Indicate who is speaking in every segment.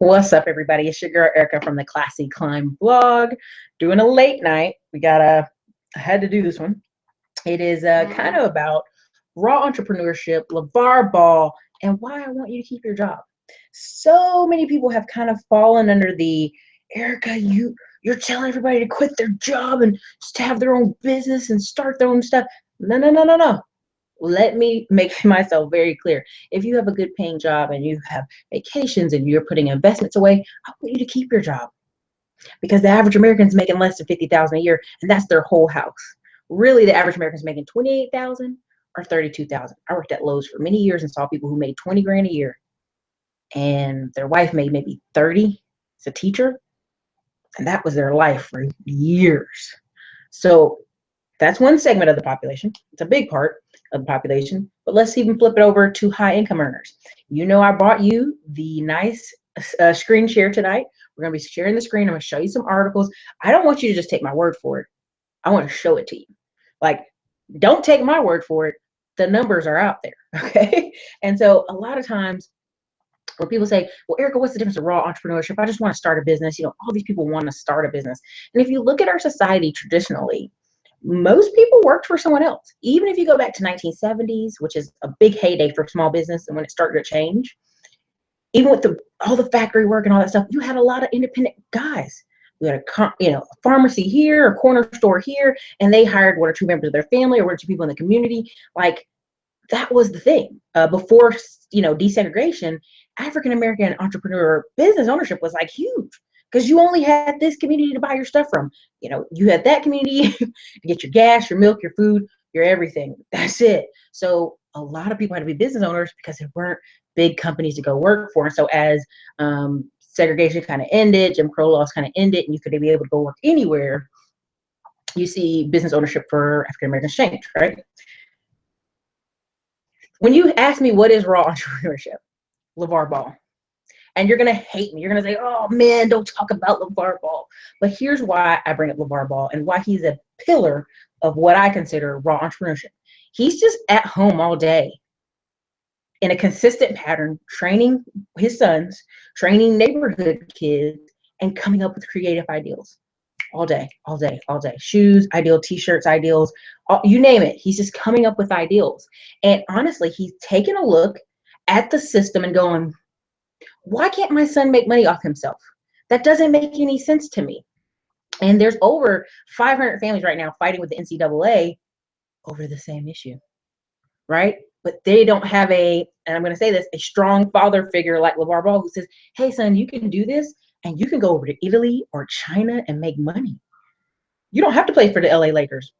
Speaker 1: What's up, everybody? It's your girl Erica from the Classy Climb blog. Doing a late night. I had to do this one. It is kind of about raw entrepreneurship, Lavar ball, and why I want you to keep your job. So many people have kind of fallen under the Erica, you're telling everybody to quit their job and just have their own business and start their own stuff. No, no, no, no, no. Let me make myself very clear. If you have a good paying job and you have vacations and you're putting investments away, I want you to keep your job, because the average American's making less than 50,000 a year, and that's their whole house. Really, the average American's making 28,000 or 32,000. I worked at Lowe's for many years and saw people who made 20 grand a year and their wife made maybe 30 as a teacher, and that was their life for years. So that's one segment of the population. It's a big part of the population, but let's even flip it over to high income earners. You know, I brought you the nice screen share tonight. We're going to be sharing the screen. I'm going to show you some articles. I don't want you to just take my word for it. I want to show it to you. Like, don't take my word for it. The numbers are out there. Okay. And so a lot of times where people say, well, Erica, what's the difference of raw entrepreneurship? I just want to start a business. You know, all these people want to start a business. And if you look at our society traditionally, most people worked for someone else. Even if you go back to 1970s, which is a big heyday for small business and when it started to change, even with all the factory work and all that stuff, you had a lot of independent guys. We had a pharmacy here, a corner store here, and they hired one or two members of their family or one or two people in the community. Like, that was the thing. Before, desegregation, African American entrepreneur business ownership was like huge, because you only had this community to buy your stuff from. You had that community to get your gas, your milk, your food, your everything. That's it. So a lot of people had to be business owners because there weren't big companies to go work for. And so as segregation kind of ended, Jim Crow laws kind of ended, and you could be able to go work anywhere, you see business ownership for African Americans change, right? When you ask me what is raw entrepreneurship, LeVar Ball. And you're going to hate me. You're going to say, oh, man, don't talk about LeVar Ball. But here's why I bring up LeVar Ball and why he's a pillar of what I consider raw entrepreneurship. He's just at home all day in a consistent pattern, training his sons, training neighborhood kids, and coming up with creative ideals all day, all day, all day. Shoes, ideal, t-shirts, ideals, you name it. He's just coming up with ideals. And honestly, he's taken a look at the system and going, why can't my son make money off himself? That doesn't make any sense to me. And there's over 500 families right now fighting with the NCAA over the same issue, right? But they don't have and I'm going to say this, a strong father figure like LeVar Ball who says, hey, son, you can do this, and you can go over to Italy or China and make money. You don't have to play for the LA Lakers.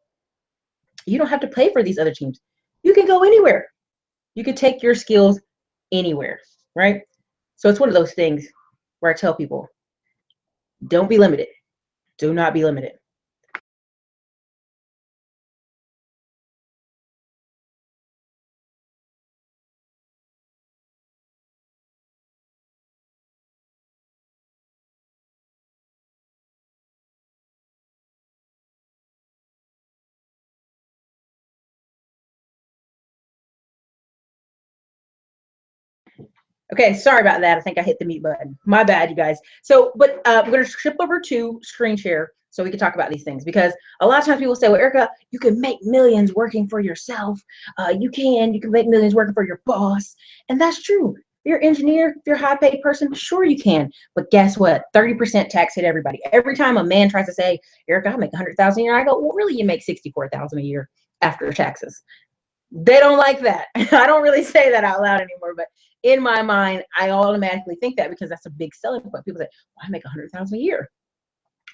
Speaker 1: You don't have to play for these other teams. You can go anywhere. You can take your skills anywhere, right? So it's one of those things where I tell people, don't be limited. Do not be limited. Okay, sorry about that. I think I hit the mute button. My bad, you guys. So, but we're going to shift over to screen share so we can talk about these things, because a lot of times people say, well, Erica, you can make millions working for yourself. You can make millions working for your boss. And that's true. If you're an engineer, if you're a high paid person, sure you can. But guess what? 30% tax hit everybody. Every time a man tries to say, Erica, I make 100,000 a year, I go, well, really, you make 64,000 a year after taxes. They don't like that. I don't really say that out loud anymore, but in my mind, I automatically think that because that's a big selling point. People say, well, I make 100,000 a year.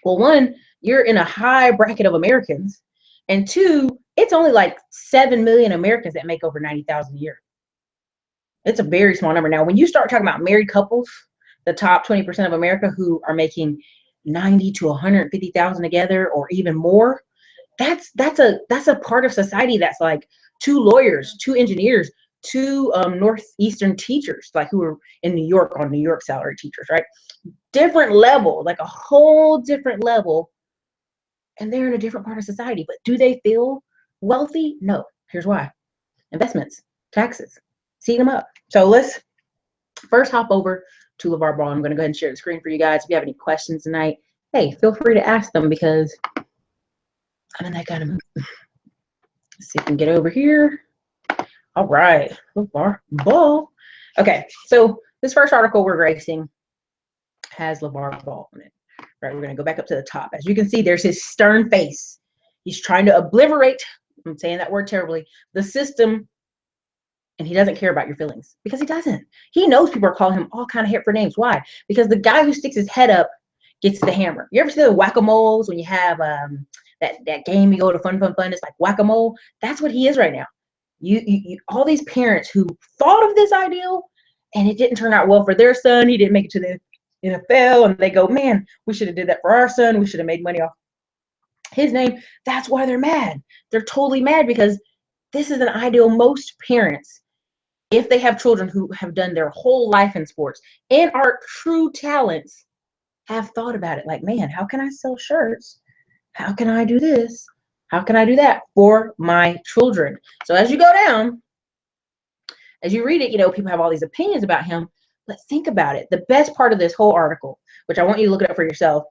Speaker 1: Well, one, you're in a high bracket of Americans, and two, it's only like 7 million Americans that make over 90,000 a year. It's a very small number. Now, when you start talking about married couples, the top 20% of America who are making 90 to 150,000 together or even more, that's a part of society that's like 2 lawyers, 2 engineers, 2 Northeastern teachers, like who are in New York on New York salary teachers, right? Different level, like a whole different level, and they're in a different part of society. But do they feel wealthy? No. Here's why: investments, taxes, seeing them up. So let's First, hop over to Lavar Ball. I'm going to go ahead and share the screen for you guys. If you have any questions tonight, hey, feel free to ask them because I'm in that kind of mood. Let's see if we can get over here. All right, Lavar Ball. Okay, so this first article we're racing has Lavar Ball on it. Right, we're going to go back up to the top. As you can see, there's his stern face. He's trying to obliterate, I'm saying that word terribly, the system, and he doesn't care about your feelings because he doesn't. He knows people are calling him all kind of hateful names. Why? Because the guy who sticks his head up gets the hammer. You ever see the whack-a-moles when you have that game you go to fun, it's like whack-a-mole? That's what he is right now. You all these parents who thought of this ideal and it didn't turn out well for their son. He didn't make it to the NFL, and they go, man, we should have did that for our son. We should have made money off his name. That's why they're mad. They're totally mad because this is an ideal most parents, if they have children who have done their whole life in sports and are true talents, have thought about it. Like, man, how can I sell shirts? How can I do this? How can I do that for my children? So as you go down, as you read it, you know, people have all these opinions about him, but think about it. The best part of this whole article, which I want you to look it up for yourself,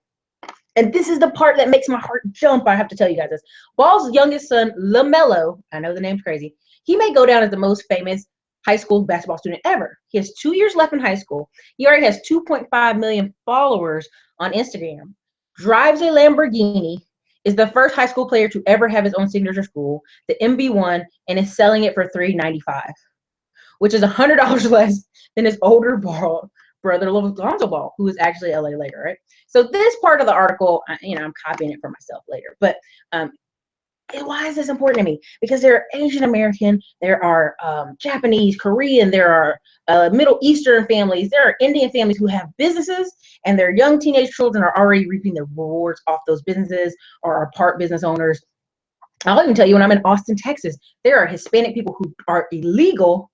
Speaker 1: and this is the part that makes my heart jump. I have to tell you guys this. Ball's youngest son, LaMelo, I know the name's crazy, he may go down as the most famous high school basketball student ever. He has 2 years left in high school. He already has 2.5 million followers on Instagram, drives a Lamborghini, is the first high school player to ever have his own signature school, the MB1, and is selling it for $395, which is $100 less than his older brother, Lonzo Ball, who is actually LA Laker, right? So this part of the article, you know, I'm copying it for myself later, but why is this important to me? Because there are Asian American, there are Japanese, Korean, there are Middle Eastern families, there are Indian families who have businesses, and their young teenage children are already reaping the rewards off those businesses or are part business owners. I'll even tell you, when I'm in Austin, Texas, there are Hispanic people who are illegal,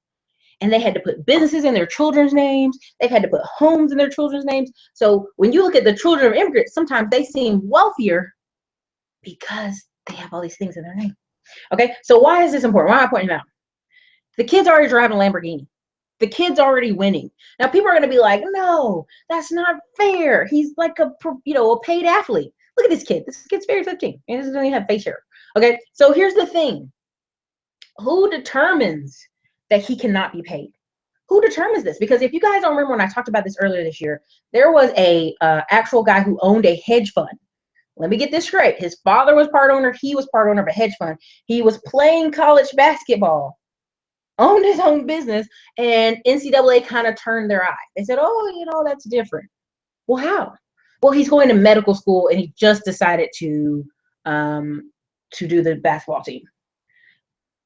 Speaker 1: and they had to put businesses in their children's names. They've had to put homes in their children's names. So when you look at the children of immigrants, sometimes they seem wealthier because they have all these things in their name. Okay, so why is this important? Why am I pointing it out? The kid's already driving a Lamborghini. The kid's already winning. Now people are going to be like, no, that's not fair. He's like a paid athlete. Look at this kid. This kid's very 15. He doesn't even have face hair. Okay, so here's the thing. Who determines that he cannot be paid? Who determines this? Because if you guys don't remember when I talked about this earlier this year, there was a actual guy who owned a hedge fund. Let me get this straight. His father was part owner. He was part owner of a hedge fund. He was playing college basketball, owned his own business, and NCAA kind of turned their eye. They said, oh, you know, that's different. Well, how? Well, he's going to medical school, and he just decided to do the basketball team.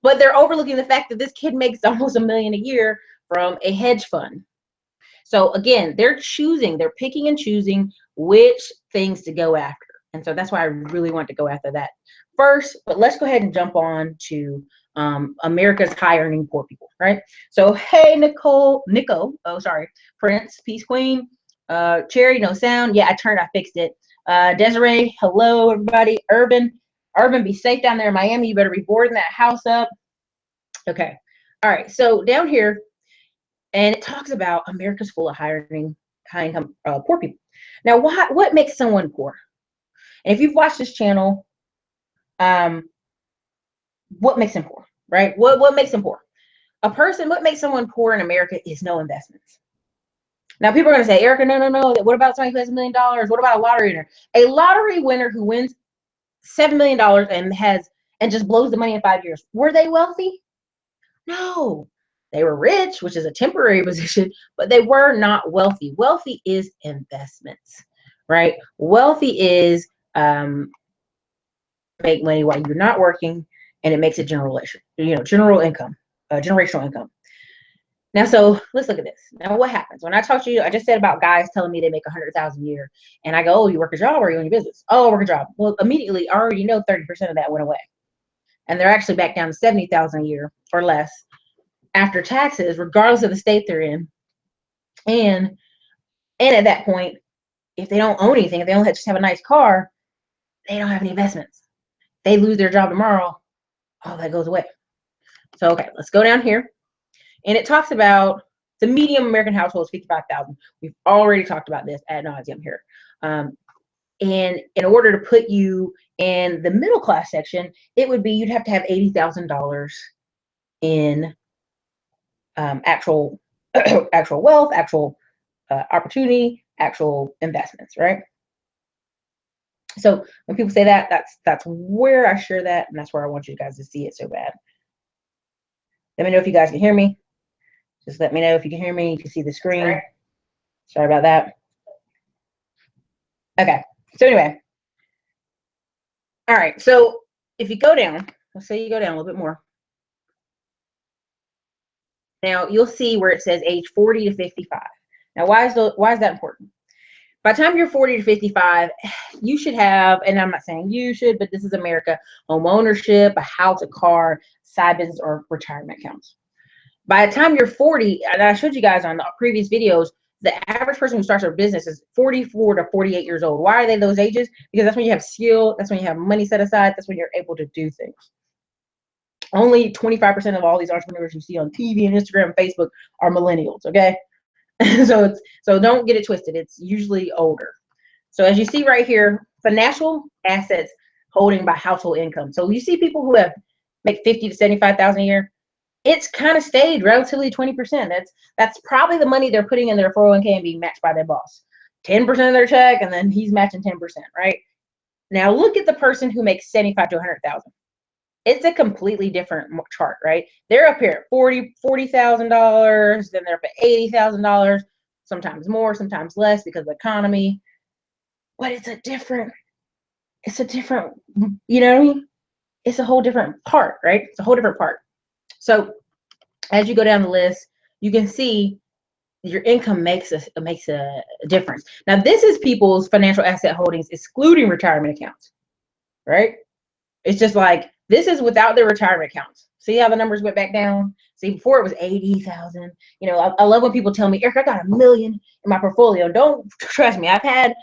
Speaker 1: But they're overlooking the fact that this kid makes almost $1 million a year from a hedge fund. So again, they're picking and choosing which things to go after. And so that's why I really want to go after that first. But let's go ahead and jump on to America's high earning poor people, right? So, hey, Nico, Prince, Peace Queen, Cherry, no sound. Yeah, I fixed it. Desiree, hello, everybody. Urban, be safe down there in Miami. You better be boarding that house up. Okay. All right. So down here, and it talks about America's full of high income poor people. Now, what makes someone poor? And if you've watched this channel, what makes them poor, right? What makes them poor? What makes someone poor in America is no investments. Now, people are going to say, Erica, no. What about somebody who has $1 million? What about a lottery winner? A lottery winner who wins $7 million and just blows the money in 5 years. Were they wealthy? No. They were rich, which is a temporary position, but they were not wealthy. Wealthy is investments, right? Wealthy is make money while you're not working, and it makes it generational income. Now, so let's look at this. Now, what happens when I talk to you? I just said about guys telling me they make $100,000 a year, and I go, "Oh, you work a job or you own your business?" "Oh, I work a job." Well, immediately, I already know 30% of that went away, and they're actually back down to $70,000 a year or less after taxes, regardless of the state they're in. And at that point, if they don't own anything, if they only just have a nice car, they don't have any investments. They lose their job tomorrow, all that goes away. So, okay, let's go down here. And it talks about The medium American household is 55,000. We've already talked about this ad nauseum here. And in order to put you in the middle class section, it would be you'd have to have $80,000 in actual actual wealth, actual opportunity, actual investments, right? So when people say that, that's where I share that, and that's where I want you guys to see it so bad. Let me know if you guys can hear me. Just let me know if you can hear me. You can see the screen. Sorry about that. Okay. So anyway. All right. So if you go down, let's say you go down a little bit more. Now you'll see where it says age 40 to 55. Now why is that important? By the time you're 40 to 55, you should have, and I'm not saying you should, but this is America, home ownership, a house, a car, side business, or retirement accounts. By the time you're 40, and I showed you guys on the previous videos, the average person who starts their business is 44 to 48 years old. Why are they those ages? Because that's when you have skill, that's when you have money set aside, that's when you're able to do things. Only 25% of all these entrepreneurs you see on TV and Instagram and Facebook are millennials, okay? So don't get it twisted. It's usually older. So as you see right here, financial assets holding by household income. So you see people who make 50 to 75,000 a year. It's kind of stayed relatively 20%. That's probably the money they're putting in their 401k and being matched by their boss. 10% of their check, and then he's matching 10%, right? Now look at the person who makes 75 to 100,000. It's a completely different chart, right? They're up here at $40,000, then they're up at $80,000, sometimes more, sometimes less because of the economy. But it's a different, you know what I mean? It's a whole different part, right? It's a whole different part. So as you go down the list, you can see your income makes a difference. Now, this is people's financial asset holdings, excluding retirement accounts, right? It's just like, this is without their retirement accounts. See how the numbers went back down? See, before it was 80,000. You know, I love when people tell me, Eric, I got $1 million in my portfolio. Don't trust me. I've had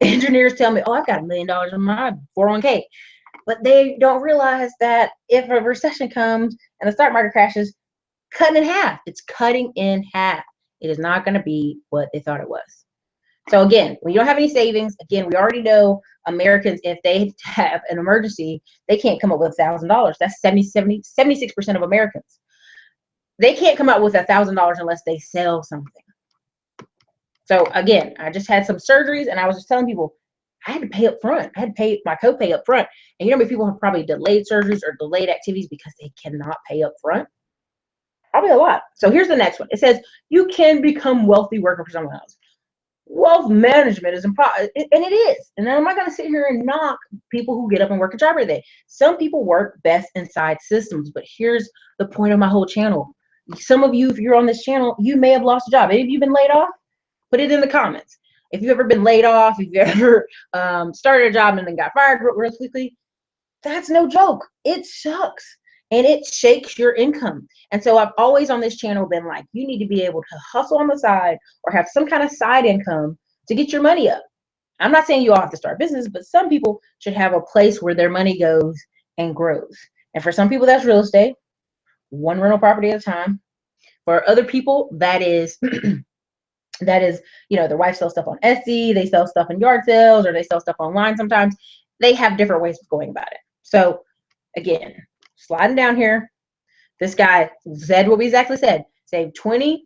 Speaker 1: engineers tell me, oh, I've got $1 million in my 401k. But they don't realize that if a recession comes and the stock market crashes, cutting in half. It's cutting in half. It is not going to be what they thought it was. So again, when you don't have any savings, again, we already know Americans, if they have an emergency, they can't come up with $1,000. That's 76% of Americans. They can't come up with $1,000 unless they sell something. So again, I just had some surgeries, and I was just telling people, I had to pay up front. I had to pay my copay up front. And you know, people have probably delayed surgeries or delayed activities because they cannot pay up front. Probably a lot. So here's the next one. It says you can become wealthy working for someone else. Wealth management is important, and it is. And I'm not going to sit here and knock people who get up and work a job every day. Some people work best inside systems, but here's the point of my whole channel. Some of you, if you're on this channel, you may have lost a job. Have you been laid off? Put it in the comments. If you've ever been laid off, if you've ever started a job and then got fired real quickly, that's no joke. It sucks. And it shakes your income. And so I've always on this channel been like, you need to be able to hustle on the side or have some kind of side income to get your money up. I'm not saying you all have to start business, but some people should have a place where their money goes and grows. And for some people, that's real estate, one rental property at a time. For other people, that is, you know, their wife sells stuff on Etsy, they sell stuff in yard sales, or they sell stuff online sometimes. They have different ways of going about it. So again, sliding down here, this guy said what we exactly said. Save 20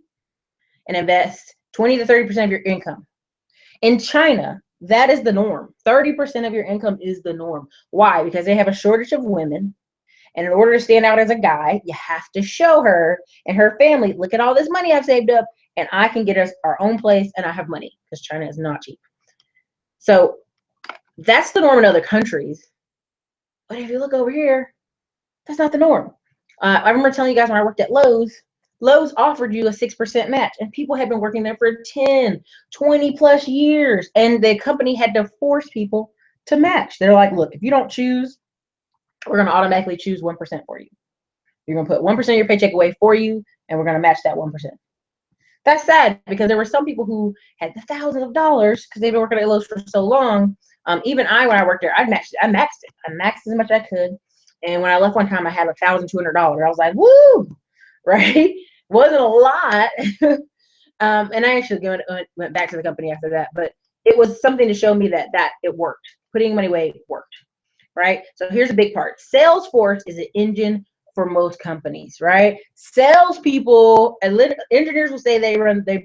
Speaker 1: and invest 20 to 30% of your income. In China, that is the norm. 30% of your income is the norm. Why? Because they have a shortage of women. And in order to stand out as a guy, you have to show her and her family, look at all this money I've saved up, and I can get us our own place, and I have money, because China is not cheap. So that's the norm in other countries. But if you look over here, that's not the norm. I remember telling you guys when I worked at Lowe's offered you a 6% match, and people had been working there for 10, 20 plus years, and the company had to force people to match. They're like, look, if you don't choose, we're going to automatically choose 1% for you. You're going to put 1% of your paycheck away for you, and we're going to match that 1%. That's sad, because there were some people who had thousands of dollars because they've been working at Lowe's for so long. Even when I worked there, I maxed it. I maxed as much as I could. And when I left one time, I had $1,200. I was like, woo, right? Wasn't a lot. And I actually went back to the company after that, but it was something to show me that it worked. Putting money away worked, right? So here's a big part. Salesforce is an engine for most companies, right? Salespeople and engineers will say they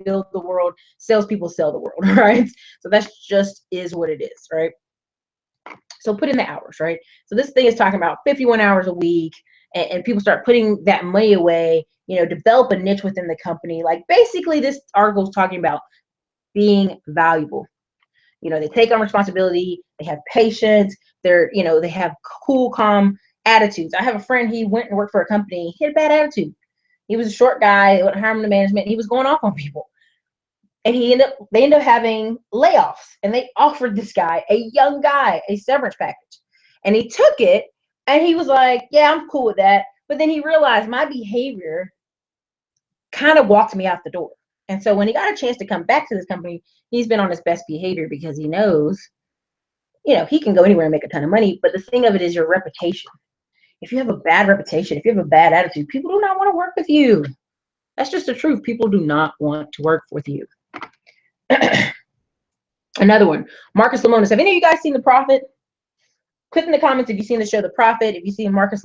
Speaker 1: build the world. Salespeople sell the world, right? So that's just is what it is, right? So put in the hours, right? So this thing is talking about 51 hours a week, and people start putting that money away, develop a niche within the company. Like basically this article is talking about being valuable. They take on responsibility, they have patience, they have cool, calm attitudes. I have a friend, he went and worked for a company, he had a bad attitude. He was a short guy, they wouldn't hire him to management, and he was going off on people. And they ended up having layoffs, and they offered this guy, a young guy, a severance package. And he took it, and he was like, yeah, I'm cool with that. But then he realized my behavior kind of walked me out the door. And so when he got a chance to come back to this company, he's been on his best behavior because he knows, he can go anywhere and make a ton of money. But the thing of it is your reputation. If you have a bad reputation, if you have a bad attitude, people do not want to work with you. That's just the truth. People do not want to work with you. Another one, Marcus Lemonis. Have any of you guys seen The Prophet? Click in the comments if you've seen the show The Prophet. If you've seen Marcus,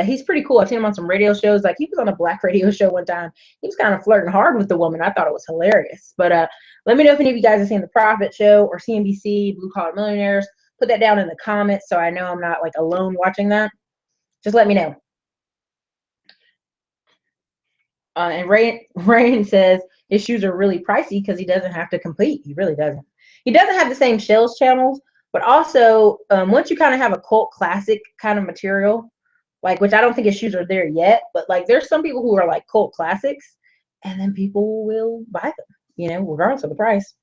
Speaker 1: he's pretty cool. I've seen him on some radio shows. Like he was on a black radio show one time. He was kind of flirting hard with the woman. I thought it was hilarious. But let me know if any of you guys have seen The Prophet show or CNBC, Blue Collar Millionaires. Put that down in the comments so I know I'm not like alone watching that. Just let me know. And Rain says his shoes are really pricey because he doesn't have to compete. He really doesn't. He doesn't have the same sales channels, but also once you kind of have a cult classic kind of material, like which I don't think his shoes are there yet, but like there's some people who are like cult classics, and then people will buy them, regardless of the price.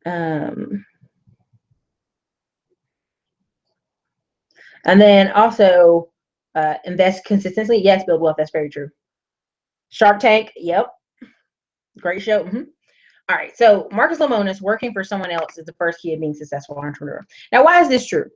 Speaker 1: And then also invest consistently. Yes, build wealth. That's very true. Shark Tank. Yep. Great show. Mm-hmm. All right. So Marcus Lemonis, working for someone else is the first key of being a successful entrepreneur. Now, why is this true?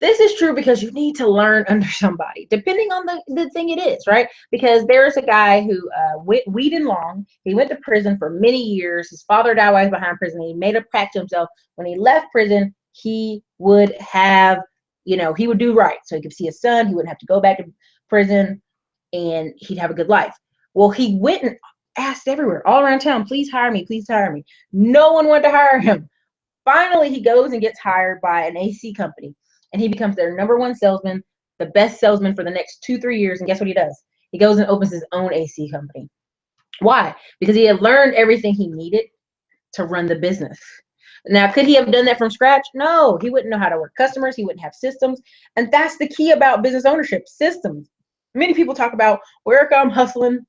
Speaker 1: This is true because you need to learn under somebody, depending on the thing it is, right? Because there's a guy who went weed and long. He went to prison for many years. His father died while he was behind prison. He made a pact to himself. When he left prison, he would have, he would do right. So he could see his son. He wouldn't have to go back to prison, and he'd have a good life. Well, he went and asked everywhere, all around town, please hire me, please hire me. No one wanted to hire him. Finally, he goes and gets hired by an AC company, and he becomes their #1 salesman, the best salesman for the next 2-3 years. And guess what he does? He goes and opens his own AC company. Why? Because he had learned everything he needed to run the business. Now, could he have done that from scratch? No, he wouldn't know how to work customers. He wouldn't have systems. And that's the key about business ownership, systems. Many people talk about, well, Erica, I'm hustling.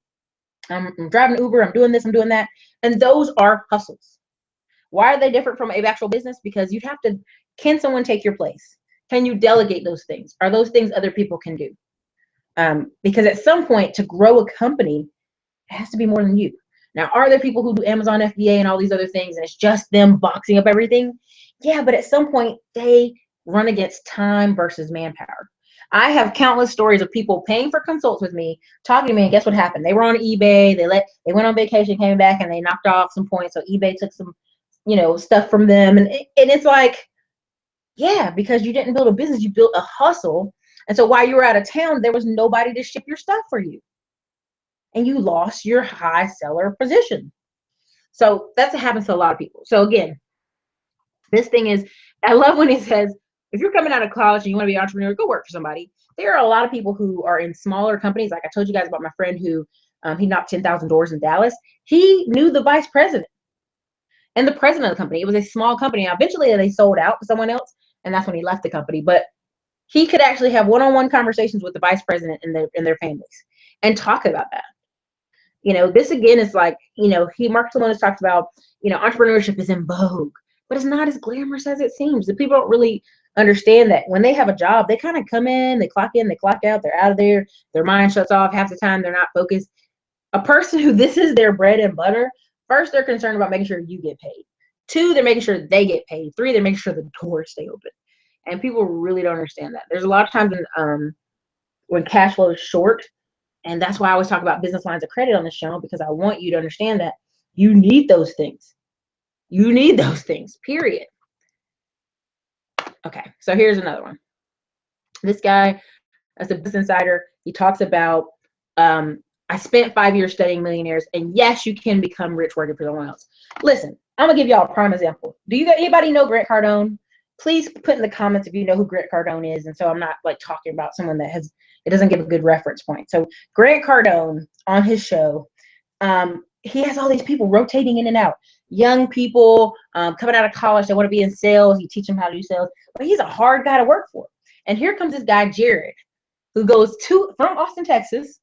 Speaker 1: I'm driving Uber. I'm doing this. I'm doing that. And those are hustles. Why are they different from an actual business? Because you'd have to, can someone take your place? Can you delegate those things? Are those things other people can do? Because at some point, to grow a company, it has to be more than you. Now, are there people who do Amazon FBA and all these other things, and it's just them boxing up everything? Yeah, but at some point, they run against time versus manpower. I have countless stories of people paying for consults with me, talking to me, and guess what happened? They were on eBay, they went on vacation, came back, and they knocked off some points. So eBay took some, stuff from them. And it's like, yeah, because you didn't build a business, you built a hustle. And so while you were out of town, there was nobody to ship your stuff for you. And you lost your high seller position. So that's what happens to a lot of people. So again, this thing is, I love when he says, if you're coming out of college and you want to be an entrepreneur, go work for somebody. There are a lot of people who are in smaller companies. Like I told you guys about my friend who he knocked 10,000 doors in Dallas. He knew the vice president and the president of the company. It was a small company. Now, eventually they sold out to someone else, and that's when he left the company. But he could actually have one-on-one conversations with the vice president and their families and talk about that. This again is like, Mark Lemonis talks about, entrepreneurship is in vogue, but it's not as glamorous as it seems. The people don't really understand that when they have a job, they kind of come in, they clock out, they're out of there, their mind shuts off. Half the time they're not focused. A person who this is their bread and butter, first, they're concerned about making sure you get paid. 2, they're making sure they get paid. 3, they're making sure the doors stay open. And people really don't understand that. There's a lot of times when cash flow is short. And that's why I always talk about business lines of credit on the show, because I want you to understand that you need those things. You need those things, period. Okay, so here's another one. This guy, as a Business Insider, he talks about, I spent 5 years studying Millionaires, and yes, you can become rich working for someone else. Listen, I'm gonna give y'all a prime example. Anybody know Grant Cardone? Please put in the comments if you know who Grant Cardone is. And so I'm not like talking about someone that it doesn't give a good reference point. So Grant Cardone on his show, he has all these people rotating in and out. Young people coming out of college, they want to be in sales. You teach them how to do sales, but he's a hard guy to work for. And here comes this guy, Jared, who goes from Austin, Texas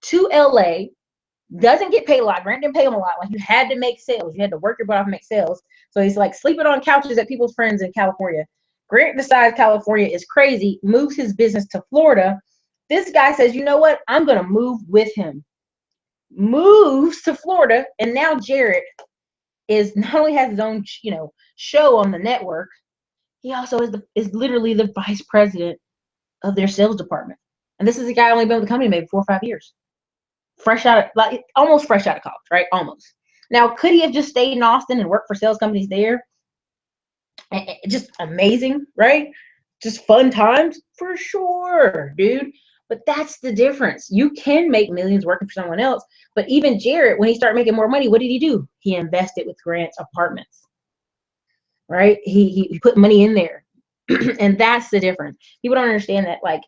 Speaker 1: to LA, doesn't get paid a lot. Grant didn't pay him a lot. Like, you had to make sales. You had to work your butt off and make sales. So he's like sleeping on couches at people's friends in California. Grant decides California is crazy, moves his business to Florida. This guy says, you know what? I'm going to move with him. Moves to Florida. And now Jared not only has his own, show on the network, he also is literally the vice president of their sales department. And this is a guy only been with the company maybe 4 or 5 years. Almost fresh out of college, right? Almost. Now, could he have just stayed in Austin and worked for sales companies there? Just amazing, right? Just fun times for sure, dude. But that's the difference. You can make millions working for someone else. But even Jared, when he started making more money, what did he do? He invested with Grant's apartments, right? He put money in there. And that's the difference. People don't understand that. Like,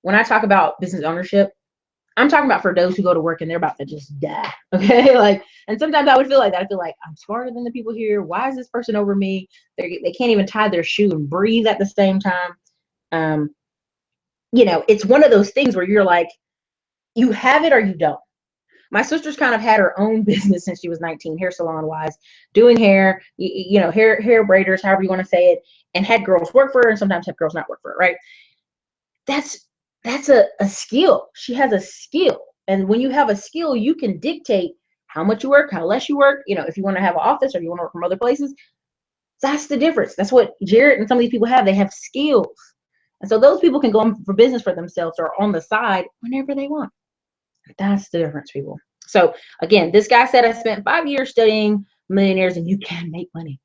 Speaker 1: when I talk about business ownership, I'm talking about for those who go to work and they're about to just die. Okay. And sometimes I would feel like that. I feel like I'm smarter than the people here. Why is this person over me? They can't even tie their shoe and breathe at the same time. It's one of those things where you're like, you have it or you don't. My sister's kind of had her own business since she was 19, hair salon wise, doing hair, hair braiders, however you want to say it, and had girls work for her and sometimes had girls not work for her. Right. That's a skill. She has a skill. And when you have a skill, you can dictate how much you work, how less you work. If you want to have an office or you want to work from other places, that's the difference. That's what Jared and some of these people have. They have skills. And so those people can go for business for themselves or on the side whenever they want. That's the difference, people. So again, this guy said, I spent 5 years studying Millionaires, and you can make money,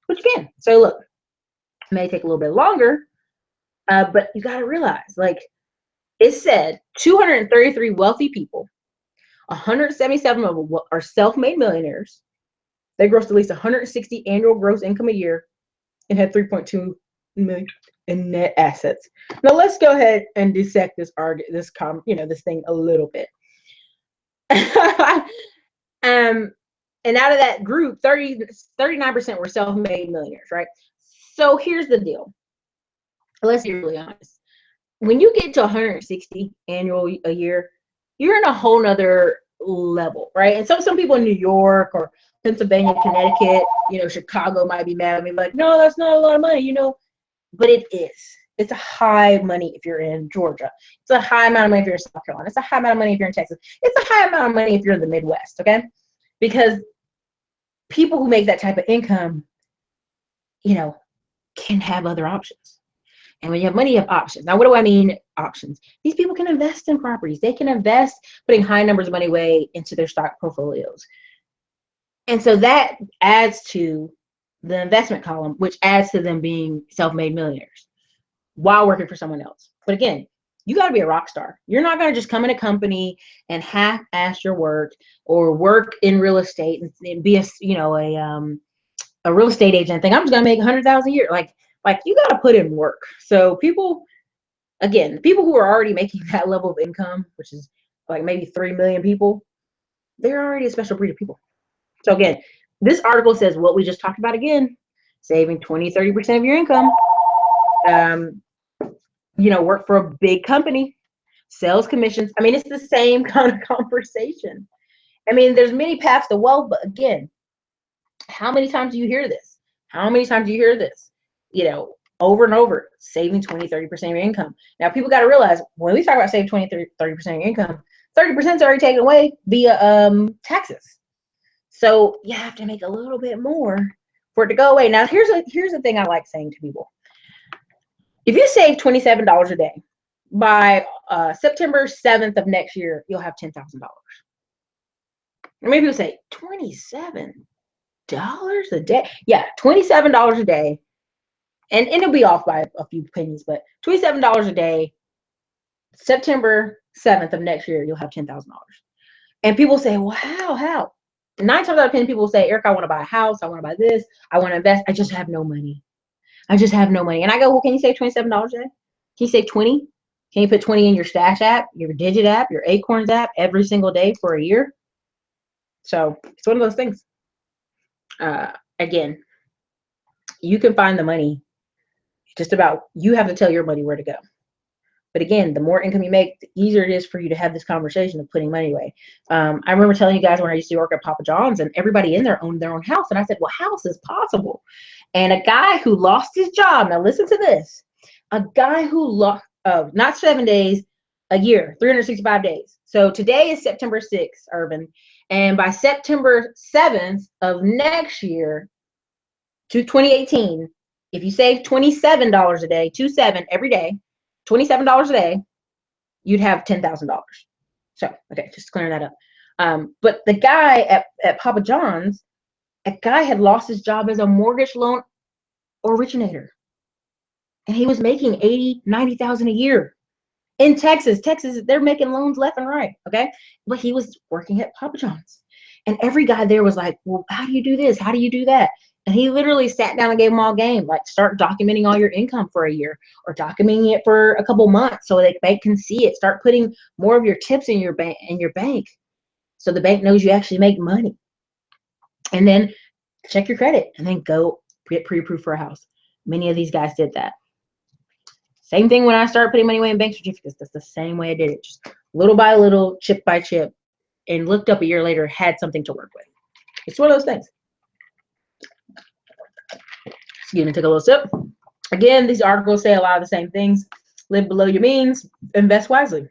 Speaker 1: but you can. So look, it may take a little bit longer, but you got to realize, like, it said 233 wealthy people, 177 of them are self-made millionaires. They grossed at least 160 annual gross income a year and had 3.2 million in net assets. Now let's go ahead and dissect this thing a little bit. And out of that group, 39% were self-made millionaires, right? So here's the deal. Let's be really honest. When you get to 160 annual a year, you're in a whole nother level, right? And some people in New York or Pennsylvania, Connecticut, Chicago might be mad at me, like, no, that's not a lot of money, but it is. It's a high money if you're in Georgia. It's a high amount of money if you're in South Carolina. It's a high amount of money if you're in Texas. It's a high amount of money if you're in the Midwest, okay? Because people who make that type of income, can have other options. And when you have money, you have options. Now, what do I mean options? These people can invest in properties. They can invest putting high numbers of money away into their stock portfolios. And so that adds to the investment column, which adds to them being self-made millionaires while working for someone else. But again, you got to be a rock star. You're not going to just come in a company and half-ass your work or work in real estate and be a real estate agent and think, I'm just going to make $100,000 a year. Like you got to put in work. So people who are already making that level of income, which is like maybe 3 million people, they're already a special breed of people. So again, this article says what we just talked about again, saving 20-30% of your income. Work for a big company, sales commissions. I mean, it's the same kind of conversation. I mean, there's many paths to wealth, but again, how many times do you hear this? How many times do you hear this? Over and over, saving 20-30% of your income. Now, people got to realize when we talk about saving 20-30% of your income, 30% is already taken away via taxes. So you have to make a little bit more for it to go away. Now, here's the thing I like saying to people. If you save $27 a day, by September 7th of next year, you'll have $10,000. Or maybe you'll say $27 a day. Yeah, $27 a day. And it'll be off by a few pennies, but $27 a day, September 7th of next year, you'll have $10,000. And people say, well, how? 9 times out of 10, people say, Eric, I want to buy a house. I want to buy this. I want to invest. I just have no money. I just have no money. And I go, well, can you save $27 a day? Can you save 20? Can you put 20 in your Stash app, your Digit app, your Acorns app every single day for a year? So it's one of those things. Again, you can find the money. Just about, you have to tell your money where to go. But again, the more income you make, the easier it is for you to have this conversation of putting money away. I remember telling you guys when I used to work at Papa John's and everybody in there owned their own house. And I said, well, how is this possible? And a guy who lost his job, now listen to this, a guy who lost, not 7 days, a year, 365 days. So today is September 6th, Urban. And by September 7th of next year, to 2018, if you save $27 a day, 27 every day, $27 a day, you'd have $10,000. So, okay, just clearing that up. But the guy at Papa John's, a guy had lost his job as a mortgage loan originator. And he was making $80,000, $90,000 a year. In Texas, they're making loans left and right, okay? But he was working at Papa John's. And every guy there was like, well, how do you do this? How do you do that? And he literally sat down and gave them all game, like start documenting all your income for a year or documenting it for a couple months so that the bank can see it. Start putting more of your tips in your bank so the bank knows you actually make money. And then check your credit and then go get pre-approved for a house. Many of these guys did that. Same thing when I started putting money away in bank certificates. That's the same way I did it. Just little by little, chip by chip, and looked up a year later, had something to work with. It's one of those things. Excuse me, take a little sip. Again, these articles say a lot of the same things. Live below your means, invest wisely.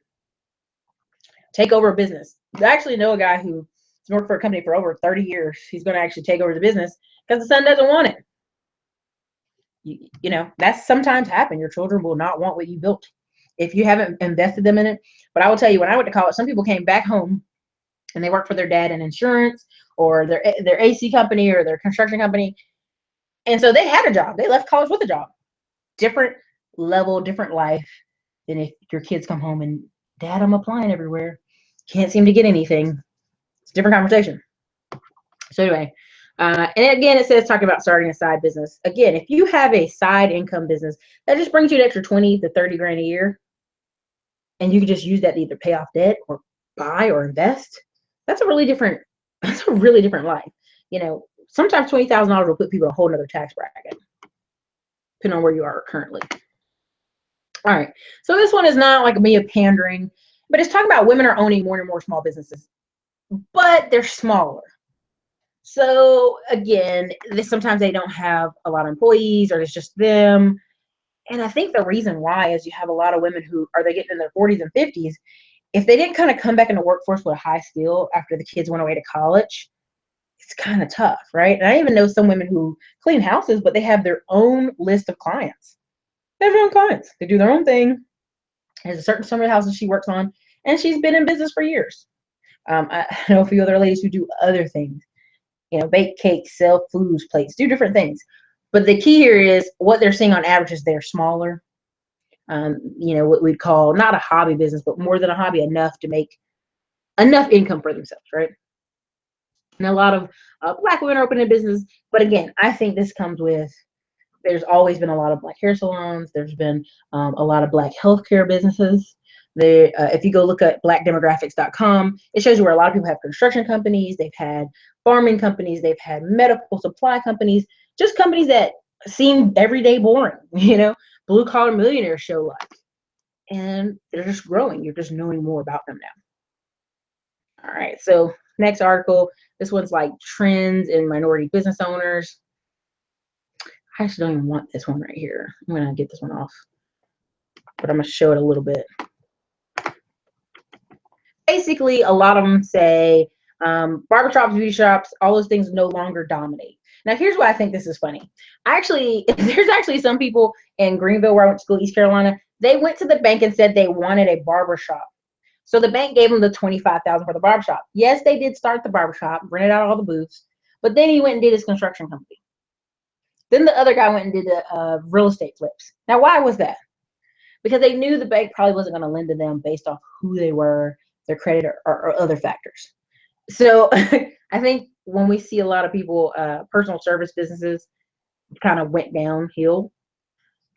Speaker 1: Take over a business. I actually know a guy who's worked for a company for over 30 years. He's going to actually take over the business because the son doesn't want it. You know, that's sometimes happen. Your children will not want what you built if you haven't invested them in it. But I will tell you, when I went to college, some people came back home and they worked for their dad in insurance or their AC company or their construction company. And so they had a job. They left college with a job. Different level, different life than if your kids come home and, Dad, I'm applying everywhere. Can't seem to get anything. It's a different conversation. So anyway, and again, it says talking about starting a side business. Again, if you have a side income business, that just brings you an extra 20 to 30 grand a year. And you can just use that to either pay off debt or buy or invest. That's a really different life. You know, sometimes $20,000 will put people in a whole nother tax bracket, depending on where you are currently. All right. So this one is not like me pandering, but it's talking about women are owning more and more small businesses, but they're smaller. So again, sometimes they don't have a lot of employees or it's just them. And I think the reason why is you have a lot of women who are they getting in their 40s and 50s. If they didn't kind of come back in the workforce with a high skill after the kids went away to college, it's kind of tough, right? And I even know some women who clean houses, but they have their own list of clients. They have their own clients. They do their own thing. There's a certain number of houses she works on, and she's been in business for years. I know a few other ladies who do other things. You know, bake cakes, sell foods, plates, do different things. But the key here is what they're seeing on average is they're smaller. You know, what we'd call not a hobby business, but more than a hobby, enough to make enough income for themselves, right? And a lot of Black women are opening business. But again, I think this comes with, there's always been a lot of Black hair salons. There's been a lot of Black healthcare businesses. If you go look at blackdemographics.com, it shows you where a lot of people have construction companies. They've had farming companies. They've had medical supply companies, just companies that seem everyday boring, you know, blue collar millionaires show like, and they're just growing. You're just knowing more about them now. All right. So next article, this one's like trends in minority business owners. I actually don't even want this one right here. I'm going to get this one off, but I'm going to show it a little bit. Basically, a lot of them say barbershops, beauty shops, all those things no longer dominate. Now, here's why I think this is funny. There's actually some people in Greenville, where I went to school, East Carolina, They went to the bank and said they wanted a barber shop. So the bank gave him the $25,000 for the barbershop. Yes, they did start the barbershop, rented out all the booths, but then he went and did his construction company. Then the other guy went and did the real estate flips. Now, why was that? Because they knew the bank probably wasn't going to lend to them based off who they were, their credit, or other factors. So I think when we see a lot of people, personal service businesses kind of went downhill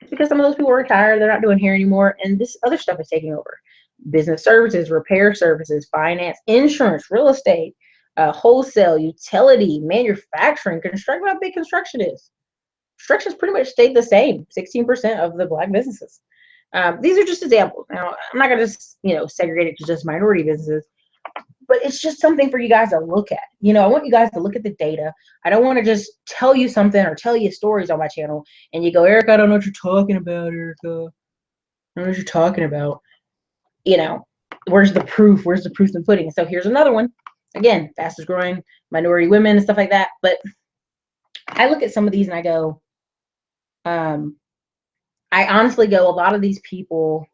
Speaker 1: because some of those people are retired, they're not doing hair anymore, and this other stuff is taking over. Business services, repair services, finance, insurance, real estate, wholesale, utility, manufacturing, construction. How big construction is? Construction's pretty much stayed the same, 16% of the Black businesses. These are just examples. Now, I'm not going to just, segregate it to just minority businesses, but it's just something for you guys to look at. I want you guys to look at the data. I don't want to just tell you something or tell you stories on my channel and you go, Erica, I don't know what you're talking about, Erica. I don't know what you're talking about. Where's the proof? Where's the proof in the pudding? So here's another one. Again, fastest growing minority women and stuff like that. But I look at some of these and I go, I honestly go, a lot of these people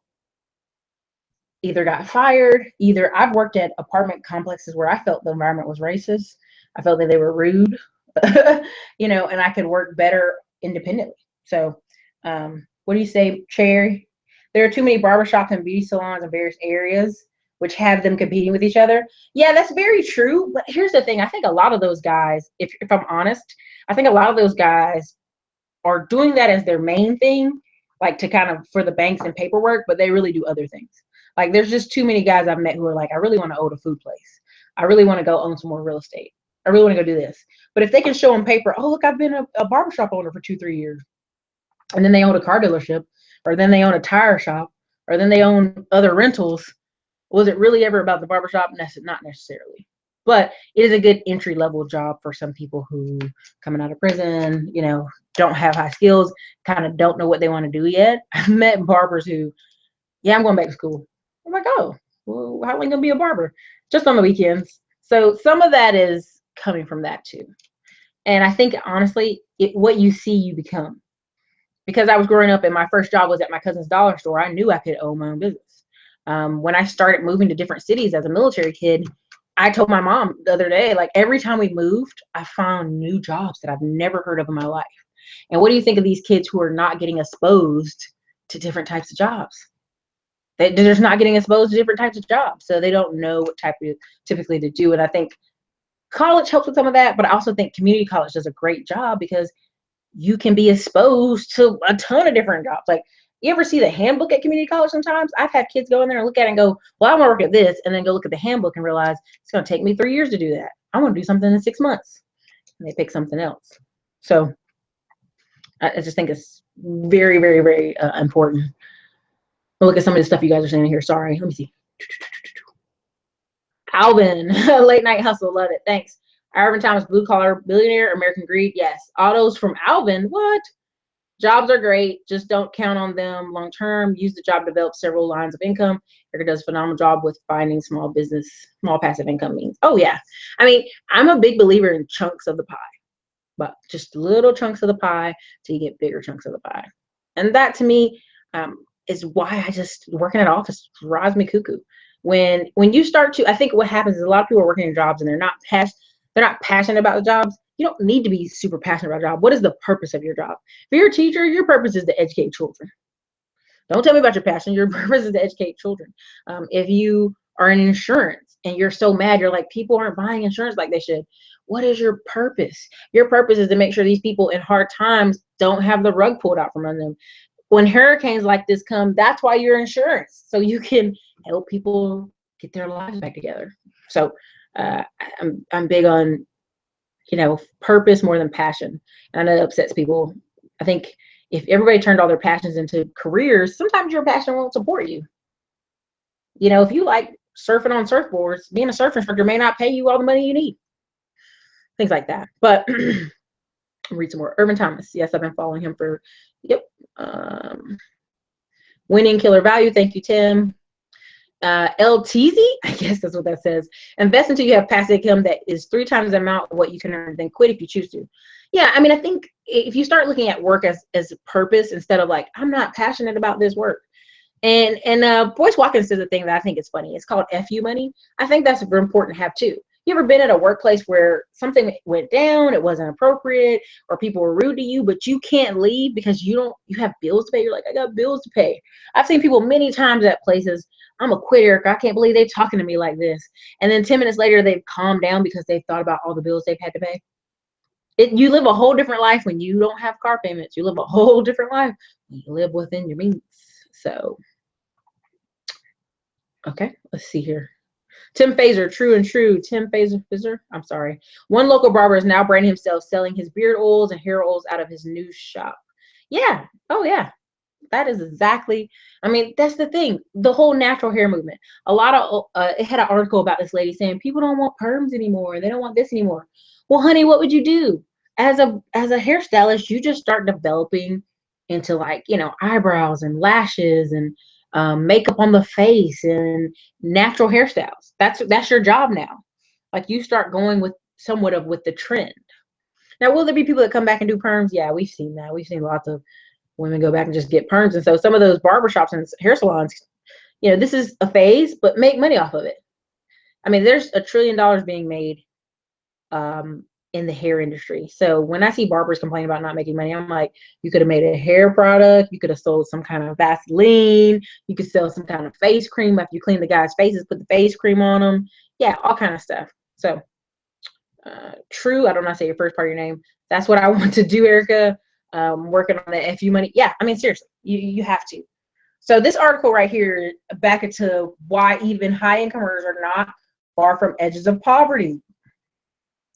Speaker 1: either got fired, either I've worked at apartment complexes where I felt the environment was racist. I felt that they were rude, and I could work better independently. So what do you say, Cherry? There are too many barbershops and beauty salons in various areas, which have them competing with each other. Yeah, that's very true. But here's the thing. I think a lot of those guys, if I'm honest, I think a lot of those guys are doing that as their main thing, like to kind of for the banks and paperwork, but they really do other things. Like there's just too many guys I've met who are like, I really want to own a food place. I really want to go own some more real estate. I really want to go do this. But if they can show on paper, oh, look, I've been a barbershop owner for 2-3 years. And then they own a car dealership, or then they own a tire shop, or then they own other rentals. Was it really ever about the barbershop? Not necessarily. But it is a good entry level job for some people who coming out of prison, don't have high skills, kind of don't know what they want to do yet. I've met barbers who, yeah, I'm going back to school. I'm like, oh, well, how long gonna be a barber? Just on the weekends. So some of that is coming from that too. And I think honestly, what you see, you become. Because I was growing up and my first job was at my cousin's dollar store, I knew I could own my own business. When I started moving to different cities as a military kid, I told my mom the other day, like every time we moved, I found new jobs that I've never heard of in my life. And what do you think of these kids who are not getting exposed to different types of jobs? They're just not getting exposed to different types of jobs. So they don't know what type of typically to do. And I think college helps with some of that, but I also think community college does a great job because you can be exposed to a ton of different jobs. Like, you ever see the handbook at community college sometimes? I've had kids go in there and look at it and go, well, I want to work at this, and then go look at the handbook and realize it's going to take me 3 years to do that. I want to do something in 6 months. And they pick something else. So I just think it's very, very, very important. We'll look at some of the stuff you guys are saying here. Sorry. Let me see. Alvin, late night hustle. Love it. Thanks. Irvin Thomas, blue collar billionaire, American greed. Yes. Autos from Alvin. What? Jobs are great. Just don't count on them long term. Use the job to develop several lines of income. Erica does a phenomenal job with finding small passive income means. Oh, yeah. I mean, I'm a big believer in chunks of the pie, but just little chunks of the pie till you get bigger chunks of the pie. And that to me is why I just working at office drives me cuckoo. When you start to, I think what happens is a lot of people are working in jobs and they're not passionate about the jobs. You don't need to be super passionate about a job. What is the purpose of your job? If you're a teacher, your purpose is to educate children. Don't tell me about your passion. Your purpose is to educate children. If you are in insurance and you're so mad, you're like, people aren't buying insurance like they should. What is your purpose? Your purpose is to make sure these people in hard times don't have the rug pulled out from under them. When hurricanes like this come, that's why you're insurance. So you can help people get their lives back together. So I'm big on, purpose more than passion. And I know that upsets people. I think if everybody turned all their passions into careers, sometimes your passion won't support you. If you like surfing on surfboards, being a surf instructor may not pay you all the money you need. Things like that. But read some more. Irvin Thomas. Yes, I've been following him for, winning killer value. Thank you, Tim. LTZ, I guess that's what that says. Invest until you have passive income that is 3 times the amount of what you can earn, then quit if you choose to. Yeah, I mean, I think if you start looking at work as a purpose instead of like, I'm not passionate about this work, And Boyce Watkins says a thing that I think is funny. It's called FU money. I think that's very important to have too. You ever been at a workplace where something went down, it wasn't appropriate, or people were rude to you, but you can't leave because you have bills to pay? You're like, I got bills to pay. I've seen people many times at places, I'm a quitter. I can't believe they're talking to me like this. And then 10 minutes later, they've calmed down because they've thought about all the bills they've had to pay. You live a whole different life when you don't have car payments. You live a whole different life when you live within your means. So, okay, let's see here. Tim Fazer, true and true. Tim Fazer, I'm sorry. One local barber is now branding himself, selling his beard oils and hair oils out of his new shop. Yeah. Oh, yeah. That is exactly, I mean, that's the thing. The whole natural hair movement. A lot of, it had an article about this lady saying people don't want perms anymore. They don't want this anymore. Well, honey, what would you do? As a hairstylist, you just start developing into, like, eyebrows and lashes and makeup on the face and natural hairstyles. That's your job now. Like, you start going with somewhat of with the trend. Now, will there be people that come back and do perms? Yeah, we've seen that. We've seen lots of women go back and just get perms. And so some of those barbershops and hair salons, this is a phase, but make money off of it. I mean, there's $1 trillion being made in the hair industry. So when I see barbers complain about not making money, I'm like, you could have made a hair product. You could have sold some kind of Vaseline. You could sell some kind of face cream after you clean the guy's faces, put the face cream on them. Yeah, all kind of stuff. So true. I don't know how to say your first part of your name. That's what I want to do, Erica. Working on the FU money. Yeah, I mean, seriously, you have to. So this article right here, back into why even high income earners are not far from edges of poverty.